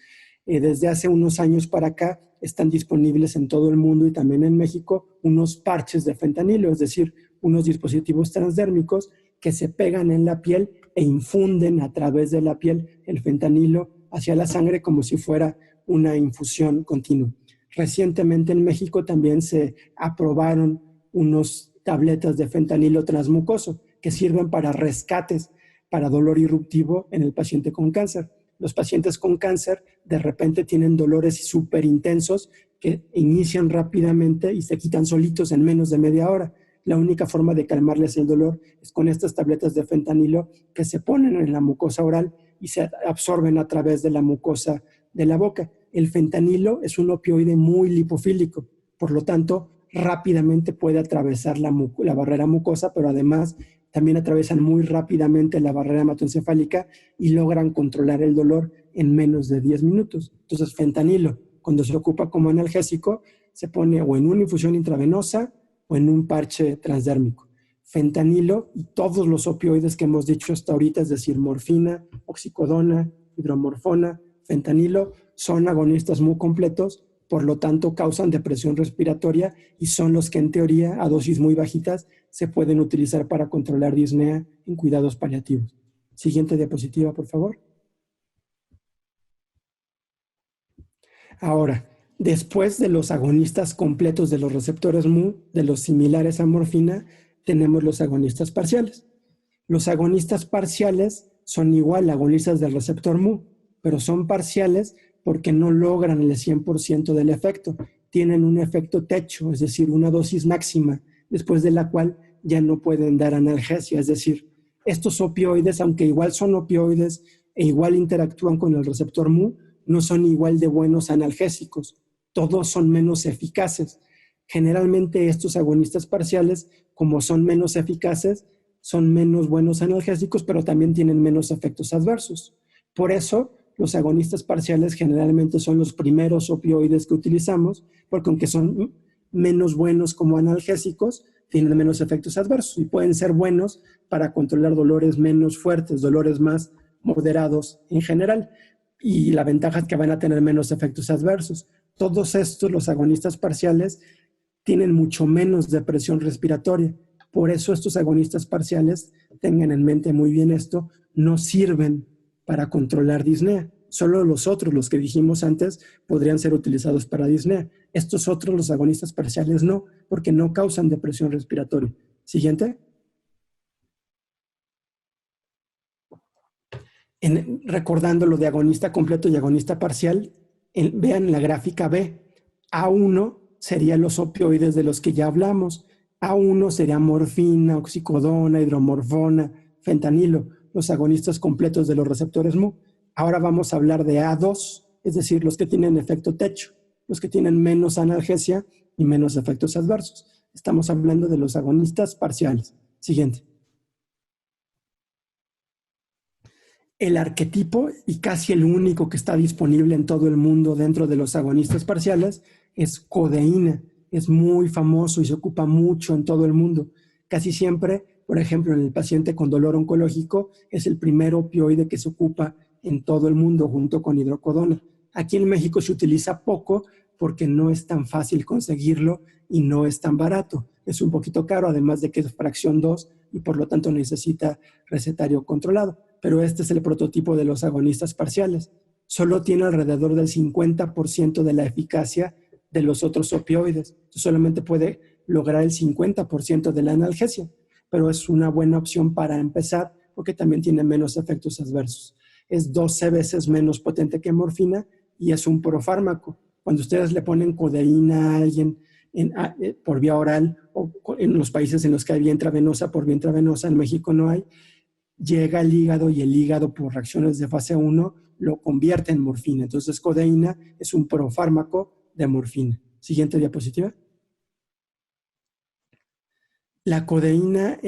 Desde hace unos años para acá están disponibles en todo el mundo y también en México unos parches de fentanilo, es decir, unos dispositivos transdérmicos que se pegan en la piel e infunden a través de la piel el fentanilo hacia la sangre como si fuera una infusión continua. Recientemente en México también se aprobaron unos tabletas de fentanilo transmucoso que sirven para rescates para dolor irruptivo en el paciente con cáncer. Los pacientes con cáncer de repente tienen dolores súper intensos que inician rápidamente y se quitan solitos en menos de media hora. La única forma de calmarles el dolor es con estas tabletas de fentanilo que se ponen en la mucosa oral y se absorben a través de la mucosa de la boca. El fentanilo es un opioide muy lipofílico, por lo tanto, rápidamente puede atravesar la barrera mucosa, pero además también atraviesan muy rápidamente la barrera hematoencefálica y logran controlar el dolor en menos de 10 minutos. Entonces, fentanilo, cuando se ocupa como analgésico, se pone o en una infusión intravenosa o en un parche transdérmico. Fentanilo y todos los opioides que hemos dicho hasta ahorita, es decir, morfina, oxicodona, hidromorfona, fentanilo, son agonistas muy completos, por lo tanto causan depresión respiratoria y son los que en teoría a dosis muy bajitas se pueden utilizar para controlar disnea en cuidados paliativos. Siguiente diapositiva, por favor. Ahora, después de los agonistas completos de los receptores mu, de los similares a morfina, tenemos los agonistas parciales. Los agonistas parciales son igual agonistas del receptor mu, pero son parciales porque no logran el 100% del efecto. Tienen un efecto techo, es decir, una dosis máxima, después de la cual ya no pueden dar analgesia. Es decir, estos opioides, aunque igual son opioides e igual interactúan con el receptor mu, no son igual de buenos analgésicos. Todos son menos eficaces. Generalmente estos agonistas parciales, como son menos eficaces, son menos buenos analgésicos, pero también tienen menos efectos adversos. Por eso, los agonistas parciales generalmente son los primeros opioides que utilizamos, porque aunque son menos buenos como analgésicos, tienen menos efectos adversos y pueden ser buenos para controlar dolores menos fuertes, dolores más moderados en general. Y la ventaja es que van a tener menos efectos adversos. Todos estos, los agonistas parciales, tienen mucho menos depresión respiratoria. Por eso estos agonistas parciales, tengan en mente muy bien esto, no sirven para controlar disnea. Solo los otros, los que dijimos antes, podrían ser utilizados para disnea. Estos otros, los agonistas parciales, no, porque no causan depresión respiratoria. Siguiente. Recordando lo de agonista completo y agonista parcial, vean la gráfica B. A1 serían los opioides de los que ya hablamos. A1 sería morfina, oxicodona, hidromorfona, fentanilo, los agonistas completos de los receptores mu. Ahora vamos a hablar de A2, es decir, los que tienen efecto techo, los que tienen menos analgesia y menos efectos adversos. Estamos hablando de los agonistas parciales. Siguiente. El arquetipo, y casi el único que está disponible en todo el mundo dentro de los agonistas parciales, es codeína. Es muy famoso y se ocupa mucho en todo el mundo. Casi siempre Por ejemplo, en el paciente con dolor oncológico es el primer opioide que se ocupa en todo el mundo junto con hidrocodona. Aquí en México se utiliza poco porque no es tan fácil conseguirlo y no es tan barato. Es un poquito caro, además de que es fracción 2 y por lo tanto necesita recetario controlado. Pero este es el prototipo de los agonistas parciales. Solo tiene alrededor del 50% de la eficacia de los otros opioides. Solamente puede lograr el 50% de la analgesia, pero es una buena opción para empezar porque también tiene menos efectos adversos. Es 12 veces menos potente que morfina y es un profármaco. Cuando ustedes le ponen codeína a alguien por vía oral o en los países en los que hay vía intravenosa, por vía intravenosa, en México no hay, llega al hígado y el hígado por reacciones de fase 1 lo convierte en morfina. Entonces codeína es un profármaco de morfina. Siguiente diapositiva. La codeína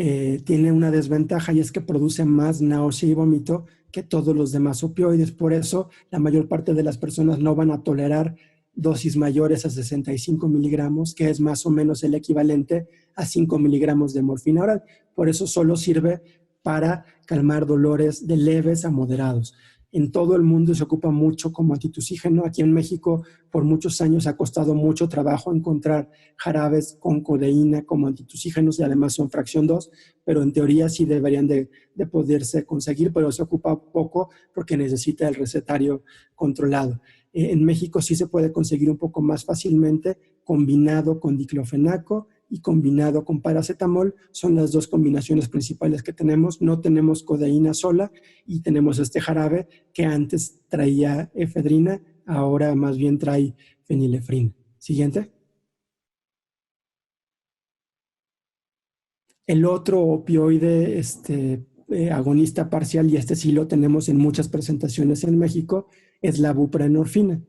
tiene una desventaja y es que produce más náusea y vómito que todos los demás opioides. Por eso, la mayor parte de las personas no van a tolerar dosis mayores a 65 miligramos, que es más o menos el equivalente a 5 miligramos de morfina oral. Por eso solo sirve para calmar dolores de leves a moderados. En todo el mundo se ocupa mucho como antitusígeno. Aquí en México por muchos años ha costado mucho trabajo encontrar jarabes con codeína como antitusígenos y además son fracción 2, pero en teoría sí deberían de poderse conseguir, pero se ocupa poco porque necesita el recetario controlado. En México sí se puede conseguir un poco más fácilmente combinado con diclofenaco y combinado con paracetamol. Son las dos combinaciones principales que tenemos. No tenemos codeína sola y tenemos este jarabe que antes traía efedrina, ahora más bien trae fenilefrina. Siguiente. El otro opioide agonista parcial, y este sí lo tenemos en muchas presentaciones en México, es la buprenorfina.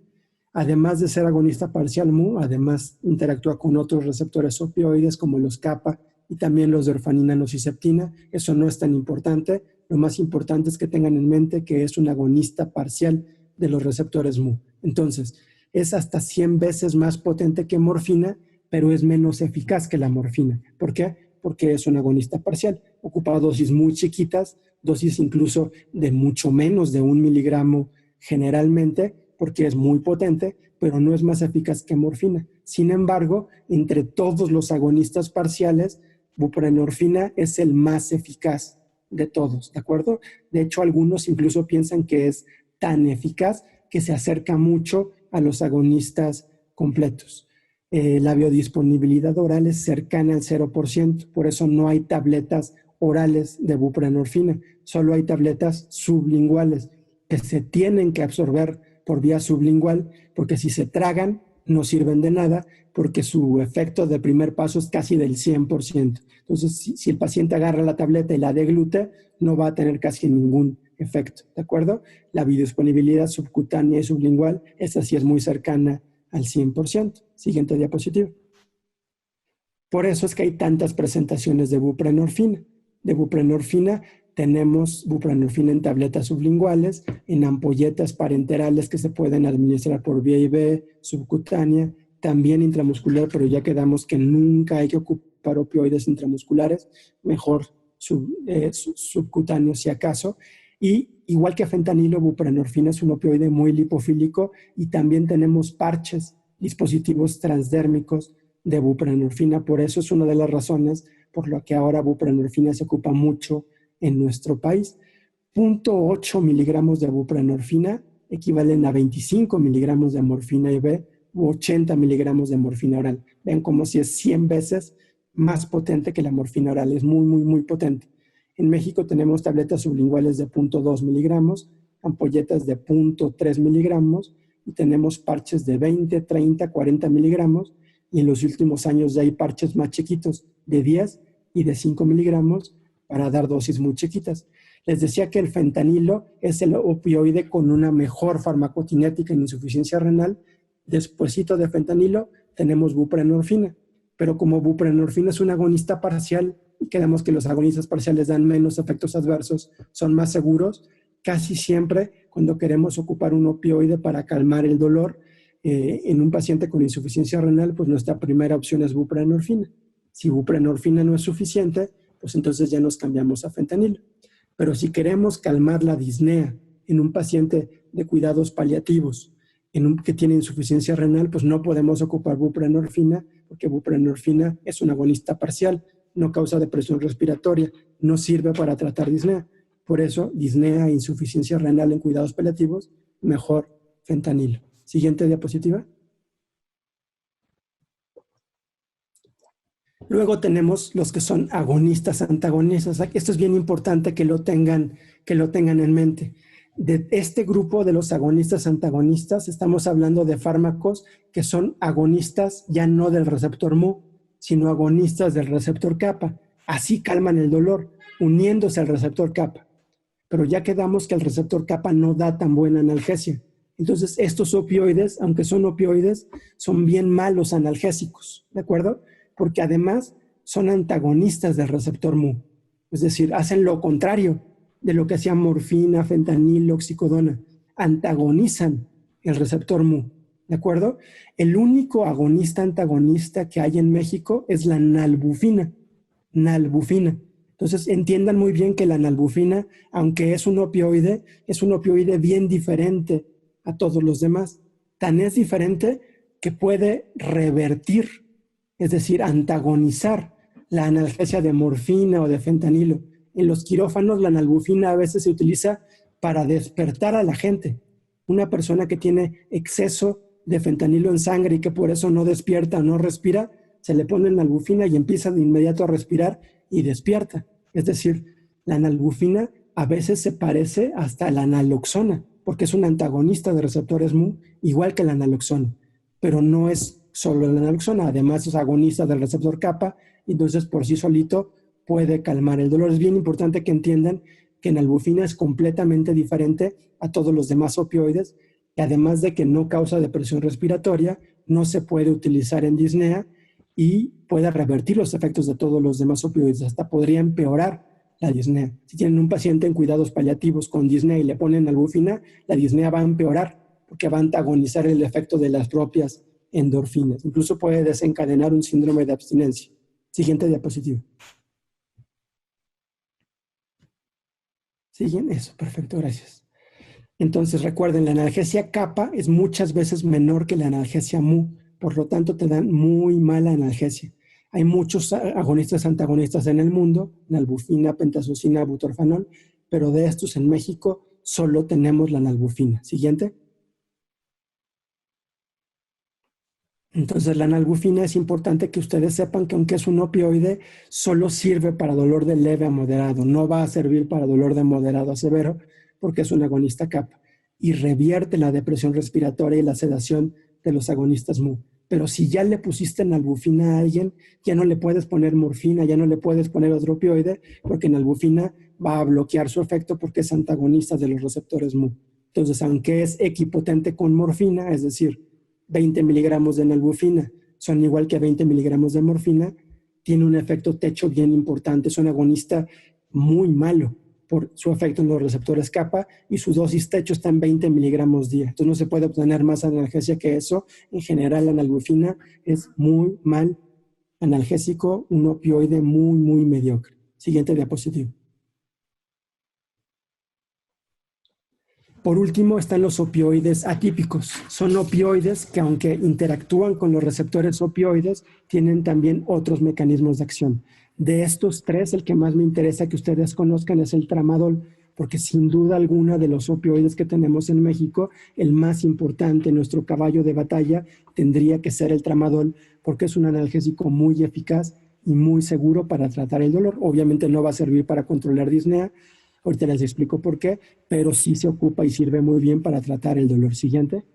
Además de ser agonista parcial MU, además interactúa con otros receptores opioides como los kappa y también los de orfanina nociceptina. Eso no es tan importante. Lo más importante es que tengan en mente que es un agonista parcial de los receptores MU. Entonces, es hasta 100 veces más potente que morfina, pero es menos eficaz que la morfina. ¿Por qué? Porque es un agonista parcial. Ocupa dosis muy chiquitas, dosis incluso de mucho menos de 1 miligramo generalmente, porque es muy potente, pero no es más eficaz que morfina. Sin embargo, entre todos los agonistas parciales, buprenorfina es el más eficaz de todos, ¿de acuerdo? De hecho, algunos incluso piensan que es tan eficaz que se acerca mucho a los agonistas completos. La biodisponibilidad oral es cercana al 0%, por eso no hay tabletas orales de buprenorfina, solo hay tabletas sublinguales que se tienen que absorber por vía sublingual, porque si se tragan no sirven de nada, porque su efecto de primer paso es casi del 100%. Entonces, si el paciente agarra la tableta y la deglute, no va a tener casi ningún efecto, ¿de acuerdo? La biodisponibilidad subcutánea y sublingual, esa sí es muy cercana al 100%. Siguiente diapositiva. Por eso es que hay tantas presentaciones de buprenorfina. De buprenorfina tenemos buprenorfina en tabletas sublinguales, en ampolletas parenterales que se pueden administrar por vía IV, subcutánea, también intramuscular, pero ya quedamos que nunca hay que ocupar opioides intramusculares, mejor subcutáneo si acaso. Y igual que fentanilo, buprenorfina es un opioide muy lipofílico y también tenemos parches, dispositivos transdérmicos de buprenorfina. Por eso es una de las razones por la que ahora buprenorfina se ocupa mucho en nuestro país. 0.8 miligramos de buprenorfina equivalen a 25 miligramos de morfina IV u 80 miligramos de morfina oral. Ven como si es 100 veces más potente que la morfina oral. Es muy, muy, muy potente. En México tenemos tabletas sublinguales de 0.2 miligramos, ampolletas de 0.3 miligramos y tenemos parches de 20, 30, 40 miligramos y en los últimos años ya hay parches más chiquitos de 10 y de 5 miligramos para dar dosis muy chiquitas. Les decía que el fentanilo es el opioide con una mejor farmacocinética en insuficiencia renal. Despuésito de fentanilo tenemos buprenorfina, pero como buprenorfina es un agonista parcial y queremos que los agonistas parciales dan menos efectos adversos, son más seguros, casi siempre cuando queremos ocupar un opioide para calmar el dolor en un paciente con insuficiencia renal, pues nuestra primera opción es buprenorfina. Si buprenorfina no es suficiente, pues entonces ya nos cambiamos a fentanilo. Pero si queremos calmar la disnea en un paciente de cuidados paliativos que tiene insuficiencia renal, pues no podemos ocupar buprenorfina, porque buprenorfina es un agonista parcial, no causa depresión respiratoria, no sirve para tratar disnea. Por eso, disnea e insuficiencia renal en cuidados paliativos, mejor fentanilo. Siguiente diapositiva. Luego tenemos los que son agonistas, antagonistas. Esto es bien importante que lo tengan en mente. De este grupo de los agonistas, antagonistas, estamos hablando de fármacos que son agonistas ya no del receptor mu, sino agonistas del receptor kappa. Así calman el dolor, uniéndose al receptor kappa. Pero ya quedamos que el receptor kappa no da tan buena analgesia. Entonces, estos opioides, aunque son opioides, son bien malos analgésicos, ¿de acuerdo? Porque además son antagonistas del receptor mu. Es decir, hacen lo contrario de lo que hacían morfina, fentanilo, oxicodona. Antagonizan el receptor mu, ¿de acuerdo? El único agonista antagonista que hay en México es la nalbufina. Nalbufina. Entonces, entiendan muy bien que la nalbufina, aunque es un opioide bien diferente a todos los demás. Tan es diferente que puede revertir, es decir, antagonizar la analgesia de morfina o de fentanilo. En los quirófanos, la nalbufina a veces se utiliza para despertar a la gente. Una persona que tiene exceso de fentanilo en sangre y que por eso no despierta o no respira, se le pone nalbufina y empieza de inmediato a respirar y despierta. Es decir, la nalbufina a veces se parece hasta a la naloxona, porque es un antagonista de receptores mu, igual que la naloxona. Pero no es solo la naloxona, además es agonista del receptor kappa, entonces por sí solito puede calmar el dolor. Es bien importante que entiendan que nalbufina es completamente diferente a todos los demás opioides, y además de que no causa depresión respiratoria, no se puede utilizar en disnea y puede revertir los efectos de todos los demás opioides, hasta podría empeorar la disnea. Si tienen un paciente en cuidados paliativos con disnea y le ponen nalbufina, la disnea va a empeorar porque va a antagonizar el efecto de las propias endorfinas. Incluso puede desencadenar un síndrome de abstinencia. Siguiente diapositiva. ¿Siguen? Eso, perfecto, gracias. Entonces recuerden, la analgesia kappa es muchas veces menor que la analgesia mu, por lo tanto te dan muy mala analgesia. Hay muchos agonistas antagonistas en el mundo, nalbufina, pentazocina, butorfanol, pero de estos en México solo tenemos la nalbufina. Siguiente. Entonces la nalbufina es importante que ustedes sepan que aunque es un opioide, solo sirve para dolor de leve a moderado, no va a servir para dolor de moderado a severo porque es un agonista kappa y revierte la depresión respiratoria y la sedación de los agonistas mu. Pero si ya le pusiste nalbufina a alguien, ya no le puedes poner morfina, ya no le puedes poner otro opioide, porque nalbufina va a bloquear su efecto porque es antagonista de los receptores mu. Entonces, aunque es equipotente con morfina, es decir, 20 miligramos de nalbufina son igual que 20 miligramos de morfina, tiene un efecto techo bien importante, es un agonista muy malo por su efecto en los receptores kappa y su dosis techo está en 20 miligramos día. Entonces no se puede obtener más analgesia que eso. En general la nalbufina es muy mal analgésico, un opioide muy, muy mediocre. Siguiente diapositiva. Por último están los opioides atípicos. Son opioides que aunque interactúan con los receptores opioides, tienen también otros mecanismos de acción. De estos tres, el que más me interesa que ustedes conozcan es el tramadol, porque sin duda alguna de los opioides que tenemos en México, el más importante, nuestro caballo de batalla, tendría que ser el tramadol, porque es un analgésico muy eficaz y muy seguro para tratar el dolor. Obviamente no va a servir para controlar disnea, ahorita les explico por qué, pero sí se ocupa y sirve muy bien para tratar el dolor. Siguiente.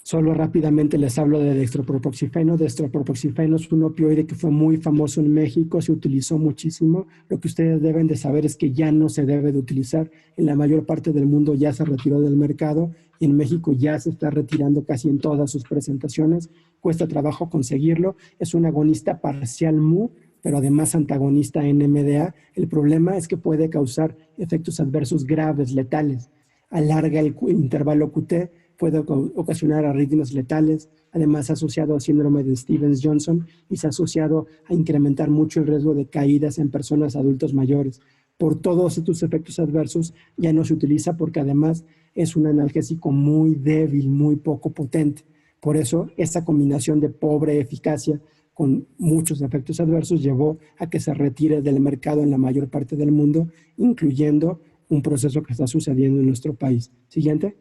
Solo rápidamente les hablo de dextropropoxifeno. Dextropropoxifeno es un opioide que fue muy famoso en México, se utilizó muchísimo. Lo que ustedes deben de saber es que ya no se debe de utilizar. En la mayor parte del mundo ya se retiró del mercado y en México ya se está retirando casi en todas sus presentaciones. Cuesta trabajo conseguirlo. Es un agonista parcial mu, pero además antagonista NMDA. El problema es que puede causar efectos adversos graves, letales. Alarga el intervalo QT, puede ocasionar arritmias letales, además asociado al síndrome de Stevens-Johnson y se ha asociado a incrementar mucho el riesgo de caídas en personas adultos mayores. Por todos estos efectos adversos ya no se utiliza porque además es un analgésico muy débil, muy poco potente. Por eso esa combinación de pobre eficacia con muchos efectos adversos llevó a que se retire del mercado en la mayor parte del mundo, incluyendo un proceso que está sucediendo en nuestro país. Siguiente.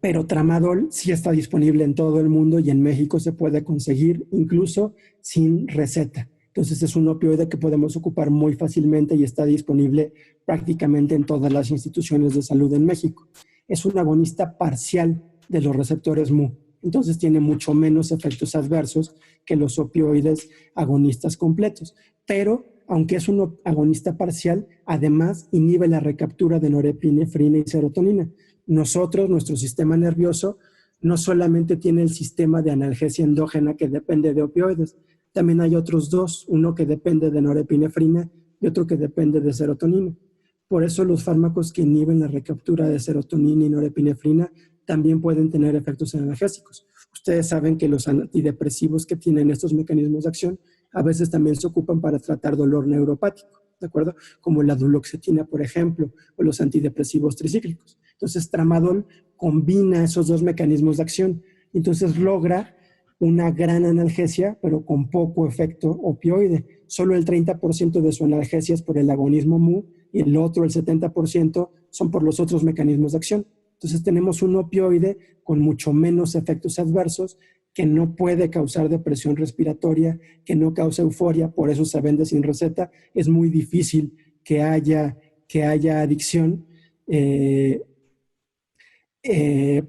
Pero tramadol sí está disponible en todo el mundo y en México se puede conseguir incluso sin receta. Entonces es un opioide que podemos ocupar muy fácilmente y está disponible prácticamente en todas las instituciones de salud en México. Es un agonista parcial de los receptores Mu. Entonces tiene mucho menos efectos adversos que los opioides agonistas completos. Pero, aunque es un agonista parcial, además inhibe la recaptura de norepinefrina y serotonina. Nuestro sistema nervioso, no solamente tiene el sistema de analgesia endógena que depende de opioides, también hay otros dos, uno que depende de norepinefrina y otro que depende de serotonina. Por eso los fármacos que inhiben la recaptura de serotonina y norepinefrina también pueden tener efectos analgésicos. Ustedes saben que los antidepresivos que tienen estos mecanismos de acción a veces también se ocupan para tratar dolor neuropático, ¿de acuerdo? Como la duloxetina, por ejemplo, o los antidepresivos tricíclicos. Entonces, tramadol combina esos dos mecanismos de acción. Entonces, logra una gran analgesia, pero con poco efecto opioide. Solo el 30% de su analgesia es por el agonismo Mu y el otro, el 70%, son por los otros mecanismos de acción. Entonces, tenemos un opioide con mucho menos efectos adversos, que no puede causar depresión respiratoria, que no causa euforia, por eso se vende sin receta. Es muy difícil que haya adicción,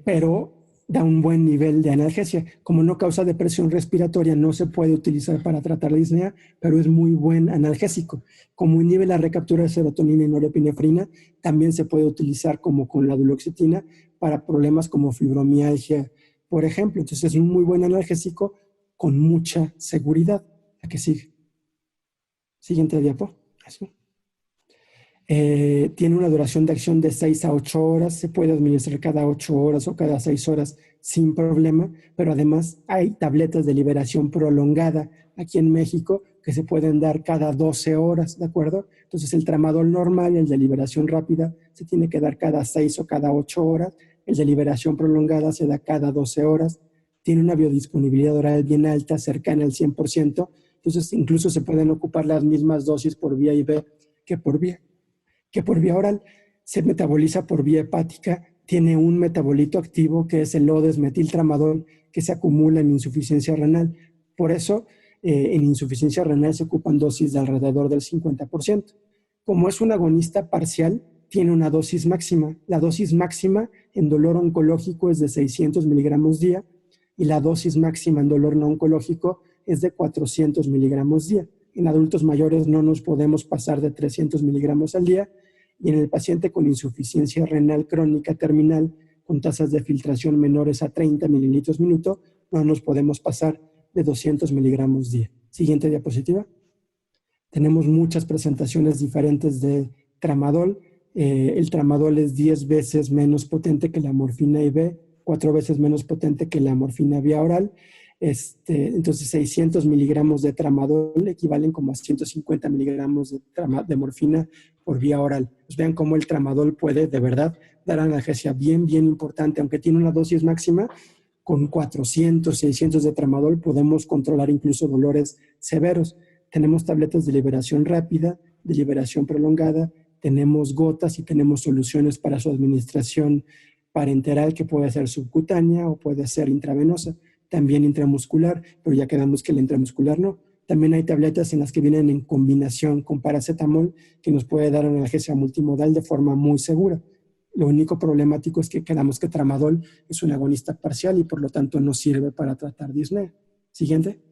pero da un buen nivel de analgesia. Como no causa depresión respiratoria, no se puede utilizar para tratar disnea, pero es muy buen analgésico. Como inhibe la recaptura de serotonina y norepinefrina, también se puede utilizar como con la duloxetina para problemas como fibromialgia, por ejemplo. Entonces es un muy buen analgésico con mucha seguridad. La que sigue. Siguiente diapo. Así. Tiene una duración de acción de 6 a 8 horas, se puede administrar cada 8 horas o cada 6 horas sin problema, pero además hay tabletas de liberación prolongada aquí en México que se pueden dar cada 12 horas, ¿de acuerdo? Entonces el tramadol normal, el de liberación rápida, se tiene que dar cada 6 o cada 8 horas, el de liberación prolongada se da cada 12 horas, tiene una biodisponibilidad oral bien alta, cercana al 100%, entonces incluso se pueden ocupar las mismas dosis por vía IV que por vía oral. Se metaboliza por vía hepática, tiene un metabolito activo que es el O-desmetiltramadol que se acumula en insuficiencia renal. Por eso, en insuficiencia renal se ocupan dosis de alrededor del 50%. Como es un agonista parcial, tiene una dosis máxima. La dosis máxima en dolor oncológico es de 600 miligramos día y la dosis máxima en dolor no oncológico es de 400 miligramos día. En adultos mayores no nos podemos pasar de 300 miligramos al día y en el paciente con insuficiencia renal crónica terminal con tasas de filtración menores a 30 mililitros minuto no nos podemos pasar de 200 miligramos día. Siguiente diapositiva. Tenemos muchas presentaciones diferentes de tramadol. El tramadol es 10 veces menos potente que la morfina IV, 4 veces menos potente que la morfina vía oral. Entonces 600 miligramos de tramadol equivalen como a 150 miligramos de morfina por vía oral. Pues vean cómo el tramadol puede de verdad dar analgesia bien importante, aunque tiene una dosis máxima. Con 400, 600 de tramadol podemos controlar incluso dolores severos. Tenemos tabletas de liberación rápida, de liberación prolongada, tenemos gotas y tenemos soluciones para su administración parenteral que puede ser subcutánea o puede ser intravenosa, también intramuscular, pero ya quedamos que la intramuscular no. También hay tabletas en las que vienen en combinación con paracetamol que nos puede dar analgesia multimodal de forma muy segura. Lo único problemático es que quedamos que tramadol es un agonista parcial y por lo tanto no sirve para tratar disnea. Siguiente.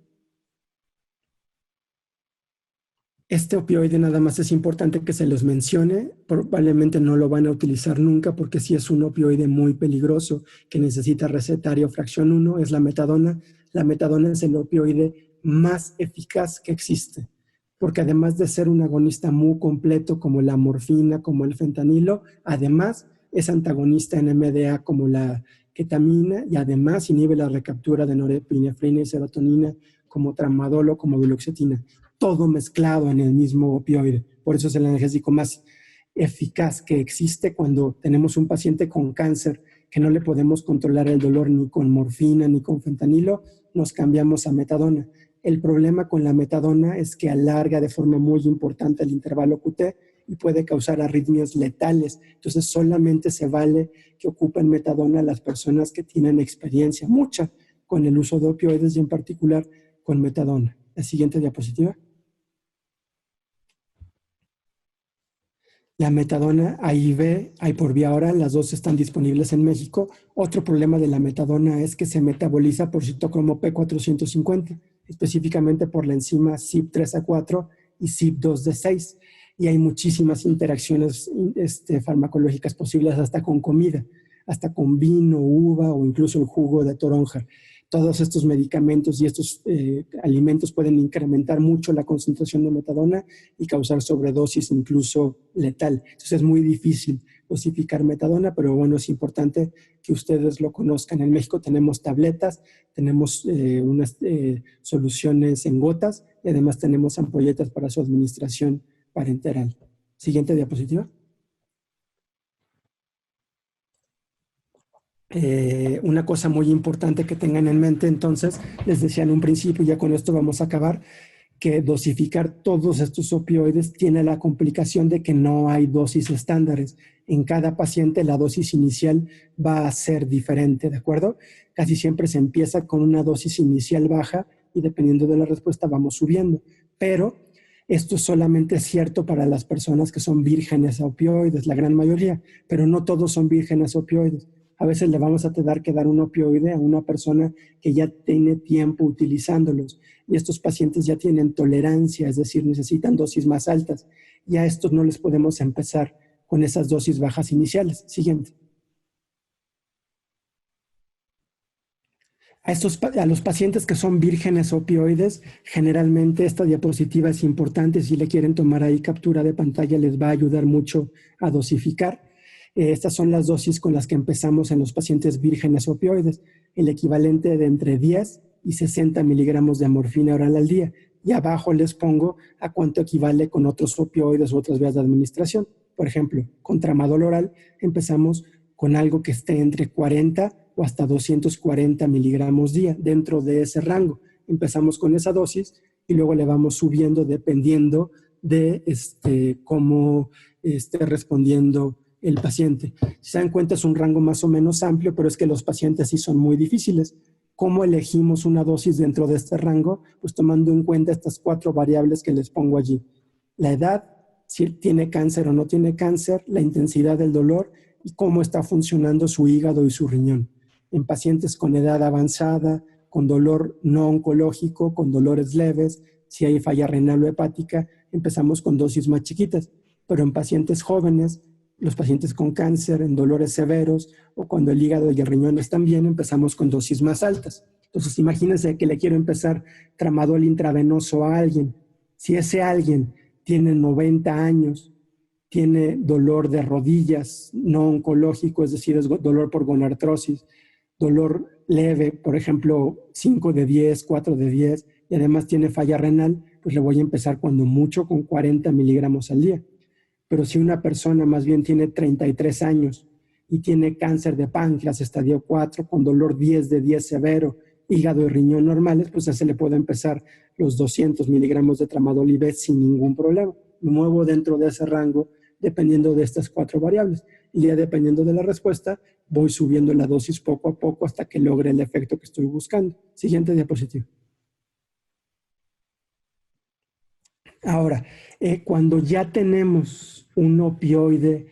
Este opioide nada más es importante que se los mencione, probablemente no lo van a utilizar nunca porque sí es un opioide muy peligroso que necesita recetario fracción 1, es la metadona. La metadona es el opioide más eficaz que existe, porque además de ser un agonista muy completo como la morfina, como el fentanilo, además es antagonista en MDA como la ketamina y además inhibe la recaptura de norepinefrina y serotonina como tramadol o como duloxetina, todo mezclado en el mismo opioide. Por eso es el analgésico más eficaz que existe cuando tenemos un paciente con cáncer que no le podemos controlar el dolor ni con morfina ni con fentanilo, nos cambiamos a metadona. El problema con la metadona es que alarga de forma muy importante el intervalo QT y puede causar arritmias letales. Entonces solamente se vale que ocupen metadona las personas que tienen experiencia mucha con el uso de opioides y en particular con metadona. La siguiente diapositiva. La metadona AIV, hay por vía oral, las dos están disponibles en México. Otro problema de la metadona es que se metaboliza por citocromo P450, específicamente por la enzima CYP3A4 y CYP2D6. Y hay muchísimas interacciones farmacológicas posibles hasta con comida, hasta con vino, uva o incluso el jugo de toronja. Todos estos medicamentos y estos alimentos pueden incrementar mucho la concentración de metadona y causar sobredosis incluso letal. Entonces es muy difícil dosificar metadona, pero bueno, es importante que ustedes lo conozcan. En México tenemos tabletas, tenemos unas soluciones en gotas y además tenemos ampolletas para su administración parenteral. Siguiente diapositiva. Una cosa muy importante que tengan en mente, entonces, les decía en un principio, ya con esto vamos a acabar, que dosificar todos estos opioides tiene la complicación de que no hay dosis estándares. En cada paciente la dosis inicial va a ser diferente, ¿de acuerdo? Casi siempre se empieza con una dosis inicial baja y dependiendo de la respuesta vamos subiendo. Pero esto solamente es cierto para las personas que son vírgenes a opioides, la gran mayoría, pero no todos son vírgenes a opioides. A veces le vamos a tener que dar un opioide a una persona que ya tiene tiempo utilizándolos y estos pacientes ya tienen tolerancia, es decir, necesitan dosis más altas y a estos no les podemos empezar con esas dosis bajas iniciales. Siguiente. A los pacientes que son vírgenes opioides, generalmente esta diapositiva es importante. Si le quieren tomar ahí captura de pantalla, les va a ayudar mucho a dosificar. Estas son las dosis con las que empezamos en los pacientes vírgenes opioides, el equivalente de entre 10 y 60 miligramos de morfina oral al día. Y abajo les pongo a cuánto equivale con otros opioides u otras vías de administración. Por ejemplo, con tramadol oral empezamos con algo que esté entre 40 o hasta 240 miligramos día. Dentro de ese rango empezamos con esa dosis y luego le vamos subiendo dependiendo de cómo esté respondiendo el paciente. Si se dan cuenta, es un rango más o menos amplio, pero es que los pacientes sí son muy difíciles. ¿Cómo elegimos una dosis dentro de este rango? Pues tomando en cuenta estas 4 variables que les pongo allí. La edad, si tiene cáncer o no tiene cáncer, la intensidad del dolor y cómo está funcionando su hígado y su riñón. En pacientes con edad avanzada, con dolor no oncológico, con dolores leves, si hay falla renal o hepática, empezamos con dosis más chiquitas. Pero en pacientes jóvenes, los pacientes con cáncer, en dolores severos o cuando el hígado y el riñón están bien, empezamos con dosis más altas. Entonces, imagínense que le quiero empezar tramadol intravenoso a alguien. Si ese alguien tiene 90 años, tiene dolor de rodillas no oncológico, es decir, es dolor por gonartrosis, dolor leve, por ejemplo, 5 de 10, 4 de 10, y además tiene falla renal, pues le voy a empezar cuando mucho con 40 miligramos al día. Pero si una persona más bien tiene 33 años y tiene cáncer de páncreas, estadio 4, con dolor 10 de 10 severo, hígado y riñón normales, pues a se le puede empezar los 200 miligramos de tramadol IV sin ningún problema. Me muevo dentro de ese rango dependiendo de estas 4 variables. Y ya dependiendo de la respuesta, voy subiendo la dosis poco a poco hasta que logre el efecto que estoy buscando. Siguiente diapositiva. Ahora, cuando ya tenemos un opioide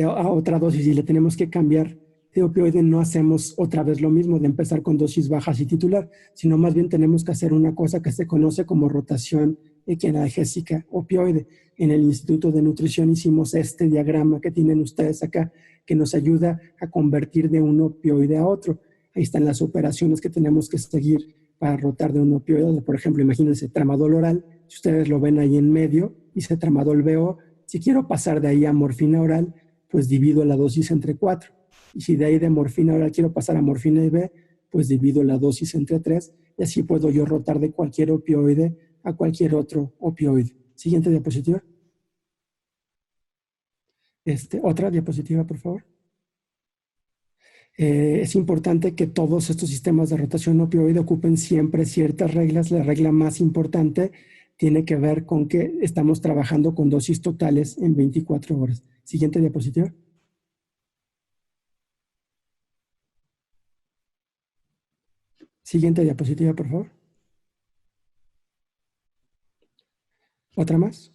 a otra dosis y le tenemos que cambiar de opioide, no hacemos otra vez lo mismo de empezar con dosis bajas y titular, sino más bien tenemos que hacer una cosa que se conoce como rotación equianalgésica opioide. En el Instituto de Nutrición hicimos este diagrama que tienen ustedes acá, que nos ayuda a convertir de un opioide a otro. Ahí están las operaciones que tenemos que seguir para rotar de un opioide. Por ejemplo, imagínense tramadol oral, si ustedes lo ven ahí en medio, dice tramadol BO, Si quiero pasar de ahí a morfina oral, pues divido la dosis entre 4. Y si de ahí de morfina oral quiero pasar a morfina IV, pues divido la dosis entre 3. Y así puedo yo rotar de cualquier opioide a cualquier otro opioide. Siguiente diapositiva. Otra diapositiva, por favor. Es importante que todos estos sistemas de rotación opioide ocupen siempre ciertas reglas. La regla más importante tiene que ver con que estamos trabajando con dosis totales en 24 horas. Siguiente diapositiva. Siguiente diapositiva, por favor. ¿Otra más?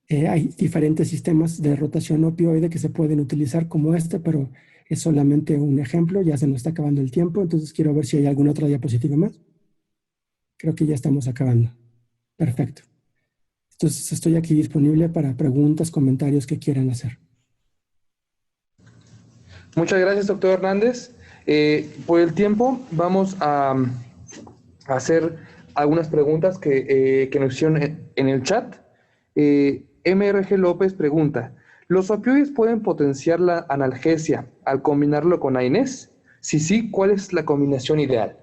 Hay diferentes sistemas de rotación opioide que se pueden utilizar como pero es solamente un ejemplo. Ya se nos está acabando el tiempo, entonces quiero ver si hay alguna otra diapositiva más. Creo que ya estamos acabando. Perfecto. Entonces estoy aquí disponible para preguntas, comentarios que quieran hacer. Muchas gracias, doctor Hernández. Por el tiempo, vamos a hacer algunas preguntas que nos hicieron en el chat. MRG López pregunta, ¿los opioides pueden potenciar la analgesia al combinarlo con AINES? Si sí, ¿cuál es la combinación ideal?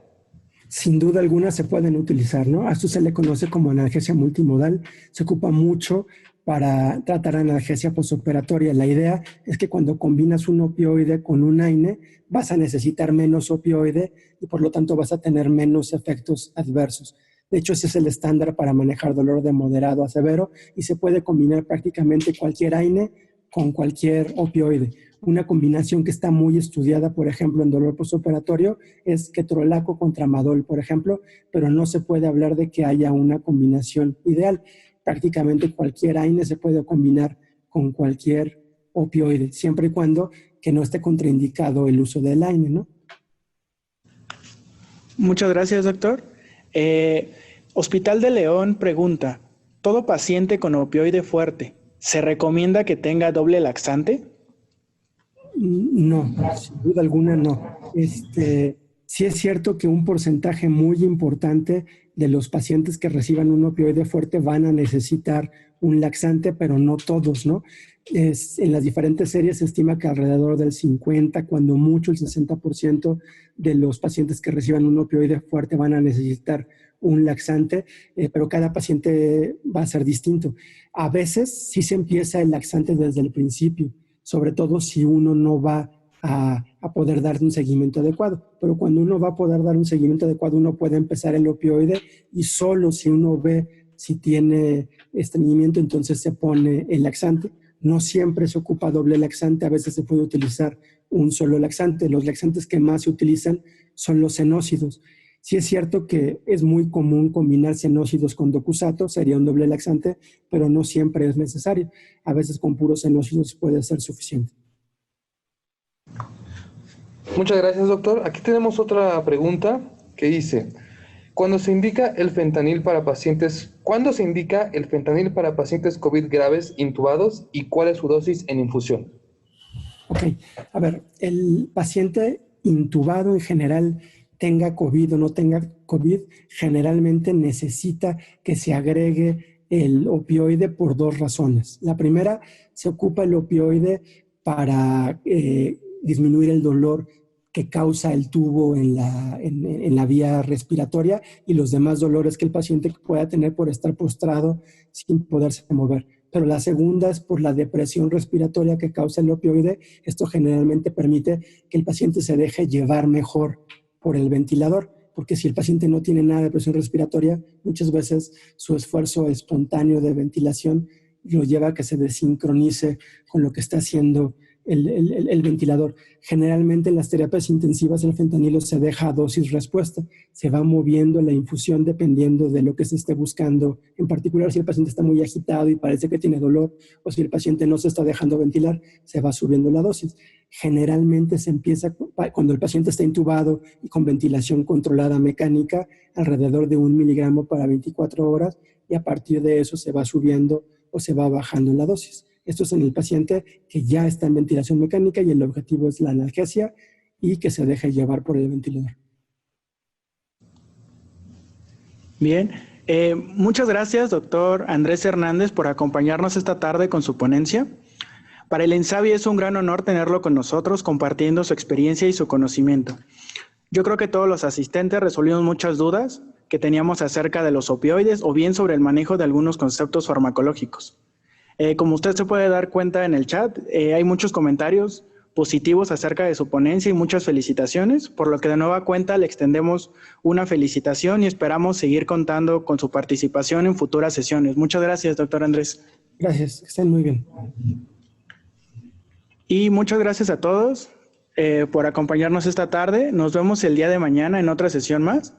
Sin duda alguna se pueden utilizar, ¿no? A esto se le conoce como analgesia multimodal. Se ocupa mucho para tratar analgesia postoperatoria. La idea es que cuando combinas un opioide con un AINE, vas a necesitar menos opioide y por lo tanto vas a tener menos efectos adversos. De hecho, ese es el estándar para manejar dolor de moderado a severo y se puede combinar prácticamente cualquier AINE con cualquier opioide. Una combinación que está muy estudiada, por ejemplo, en dolor postoperatorio es ketorolaco con tramadol, por ejemplo, pero no se puede hablar de que haya una combinación ideal. Prácticamente cualquier AINE se puede combinar con cualquier opioide, siempre y cuando que no esté contraindicado el uso del AINE, ¿no? Muchas gracias, doctor. Hospital de León pregunta, ¿todo paciente con opioide fuerte se recomienda que tenga doble laxante? No, sin duda alguna no. Sí es cierto que un porcentaje muy importante de los pacientes que reciban un opioide fuerte van a necesitar un laxante, pero no todos, ¿no? En las diferentes series se estima que alrededor del 50, cuando mucho el 60% de los pacientes que reciban un opioide fuerte van a necesitar un laxante, pero cada paciente va a ser distinto. A veces sí se empieza el laxante desde el principio, sobre todo si uno no va a poder dar un seguimiento adecuado. Pero cuando uno va a poder dar un seguimiento adecuado, uno puede empezar el opioide y solo si uno ve si tiene estreñimiento, entonces se pone el laxante. No siempre se ocupa doble laxante, a veces se puede utilizar un solo laxante. Los laxantes que más se utilizan son los cenócidos. Sí es cierto que es muy común combinar cenócidos con docusato, sería un doble laxante, pero no siempre es necesario. A veces con puros cenócidos puede ser suficiente. Muchas gracias, doctor. Aquí tenemos otra pregunta que dice, ¿cuándo se indica el fentanil para pacientes COVID graves intubados y cuál es su dosis en infusión? Ok, a ver, el paciente intubado en general, tenga COVID o no tenga COVID, generalmente necesita que se agregue el opioide por dos razones. La primera, se ocupa el opioide para disminuir el dolor que causa el tubo en la vía respiratoria y los demás dolores que el paciente pueda tener por estar postrado sin poderse mover. Pero la segunda es por la depresión respiratoria que causa el opioide. Esto generalmente permite que el paciente se deje llevar mejor por el ventilador, porque si el paciente no tiene nada de presión respiratoria, muchas veces su esfuerzo espontáneo de ventilación lo lleva a que se desincronice con lo que está haciendo el ventilador. Generalmente en las terapias intensivas el fentanilo se deja a dosis respuesta, se va moviendo la infusión dependiendo de lo que se esté buscando, en particular si el paciente está muy agitado y parece que tiene dolor o si el paciente no se está dejando ventilar, se va subiendo la dosis. Generalmente se empieza cuando el paciente está intubado y con ventilación controlada mecánica alrededor de 1 miligramo para 24 horas y a partir de eso se va subiendo o se va bajando la dosis. Esto es en el paciente que ya está en ventilación mecánica y el objetivo es la analgesia y que se deje llevar por el ventilador. Bien. Muchas gracias, doctor Andrés Hernández, por acompañarnos esta tarde con su ponencia. Para el INSABI es un gran honor tenerlo con nosotros, compartiendo su experiencia y su conocimiento. Yo creo que todos los asistentes resolvimos muchas dudas que teníamos acerca de los opioides o bien sobre el manejo de algunos conceptos farmacológicos. Como usted se puede dar cuenta en el chat, hay muchos comentarios positivos acerca de su ponencia y muchas felicitaciones, por lo que de nueva cuenta le extendemos una felicitación y esperamos seguir contando con su participación en futuras sesiones. Muchas gracias, doctor Andrés. Gracias, estén muy bien. Y muchas gracias a todos por acompañarnos esta tarde. Nos vemos el día de mañana en otra sesión más.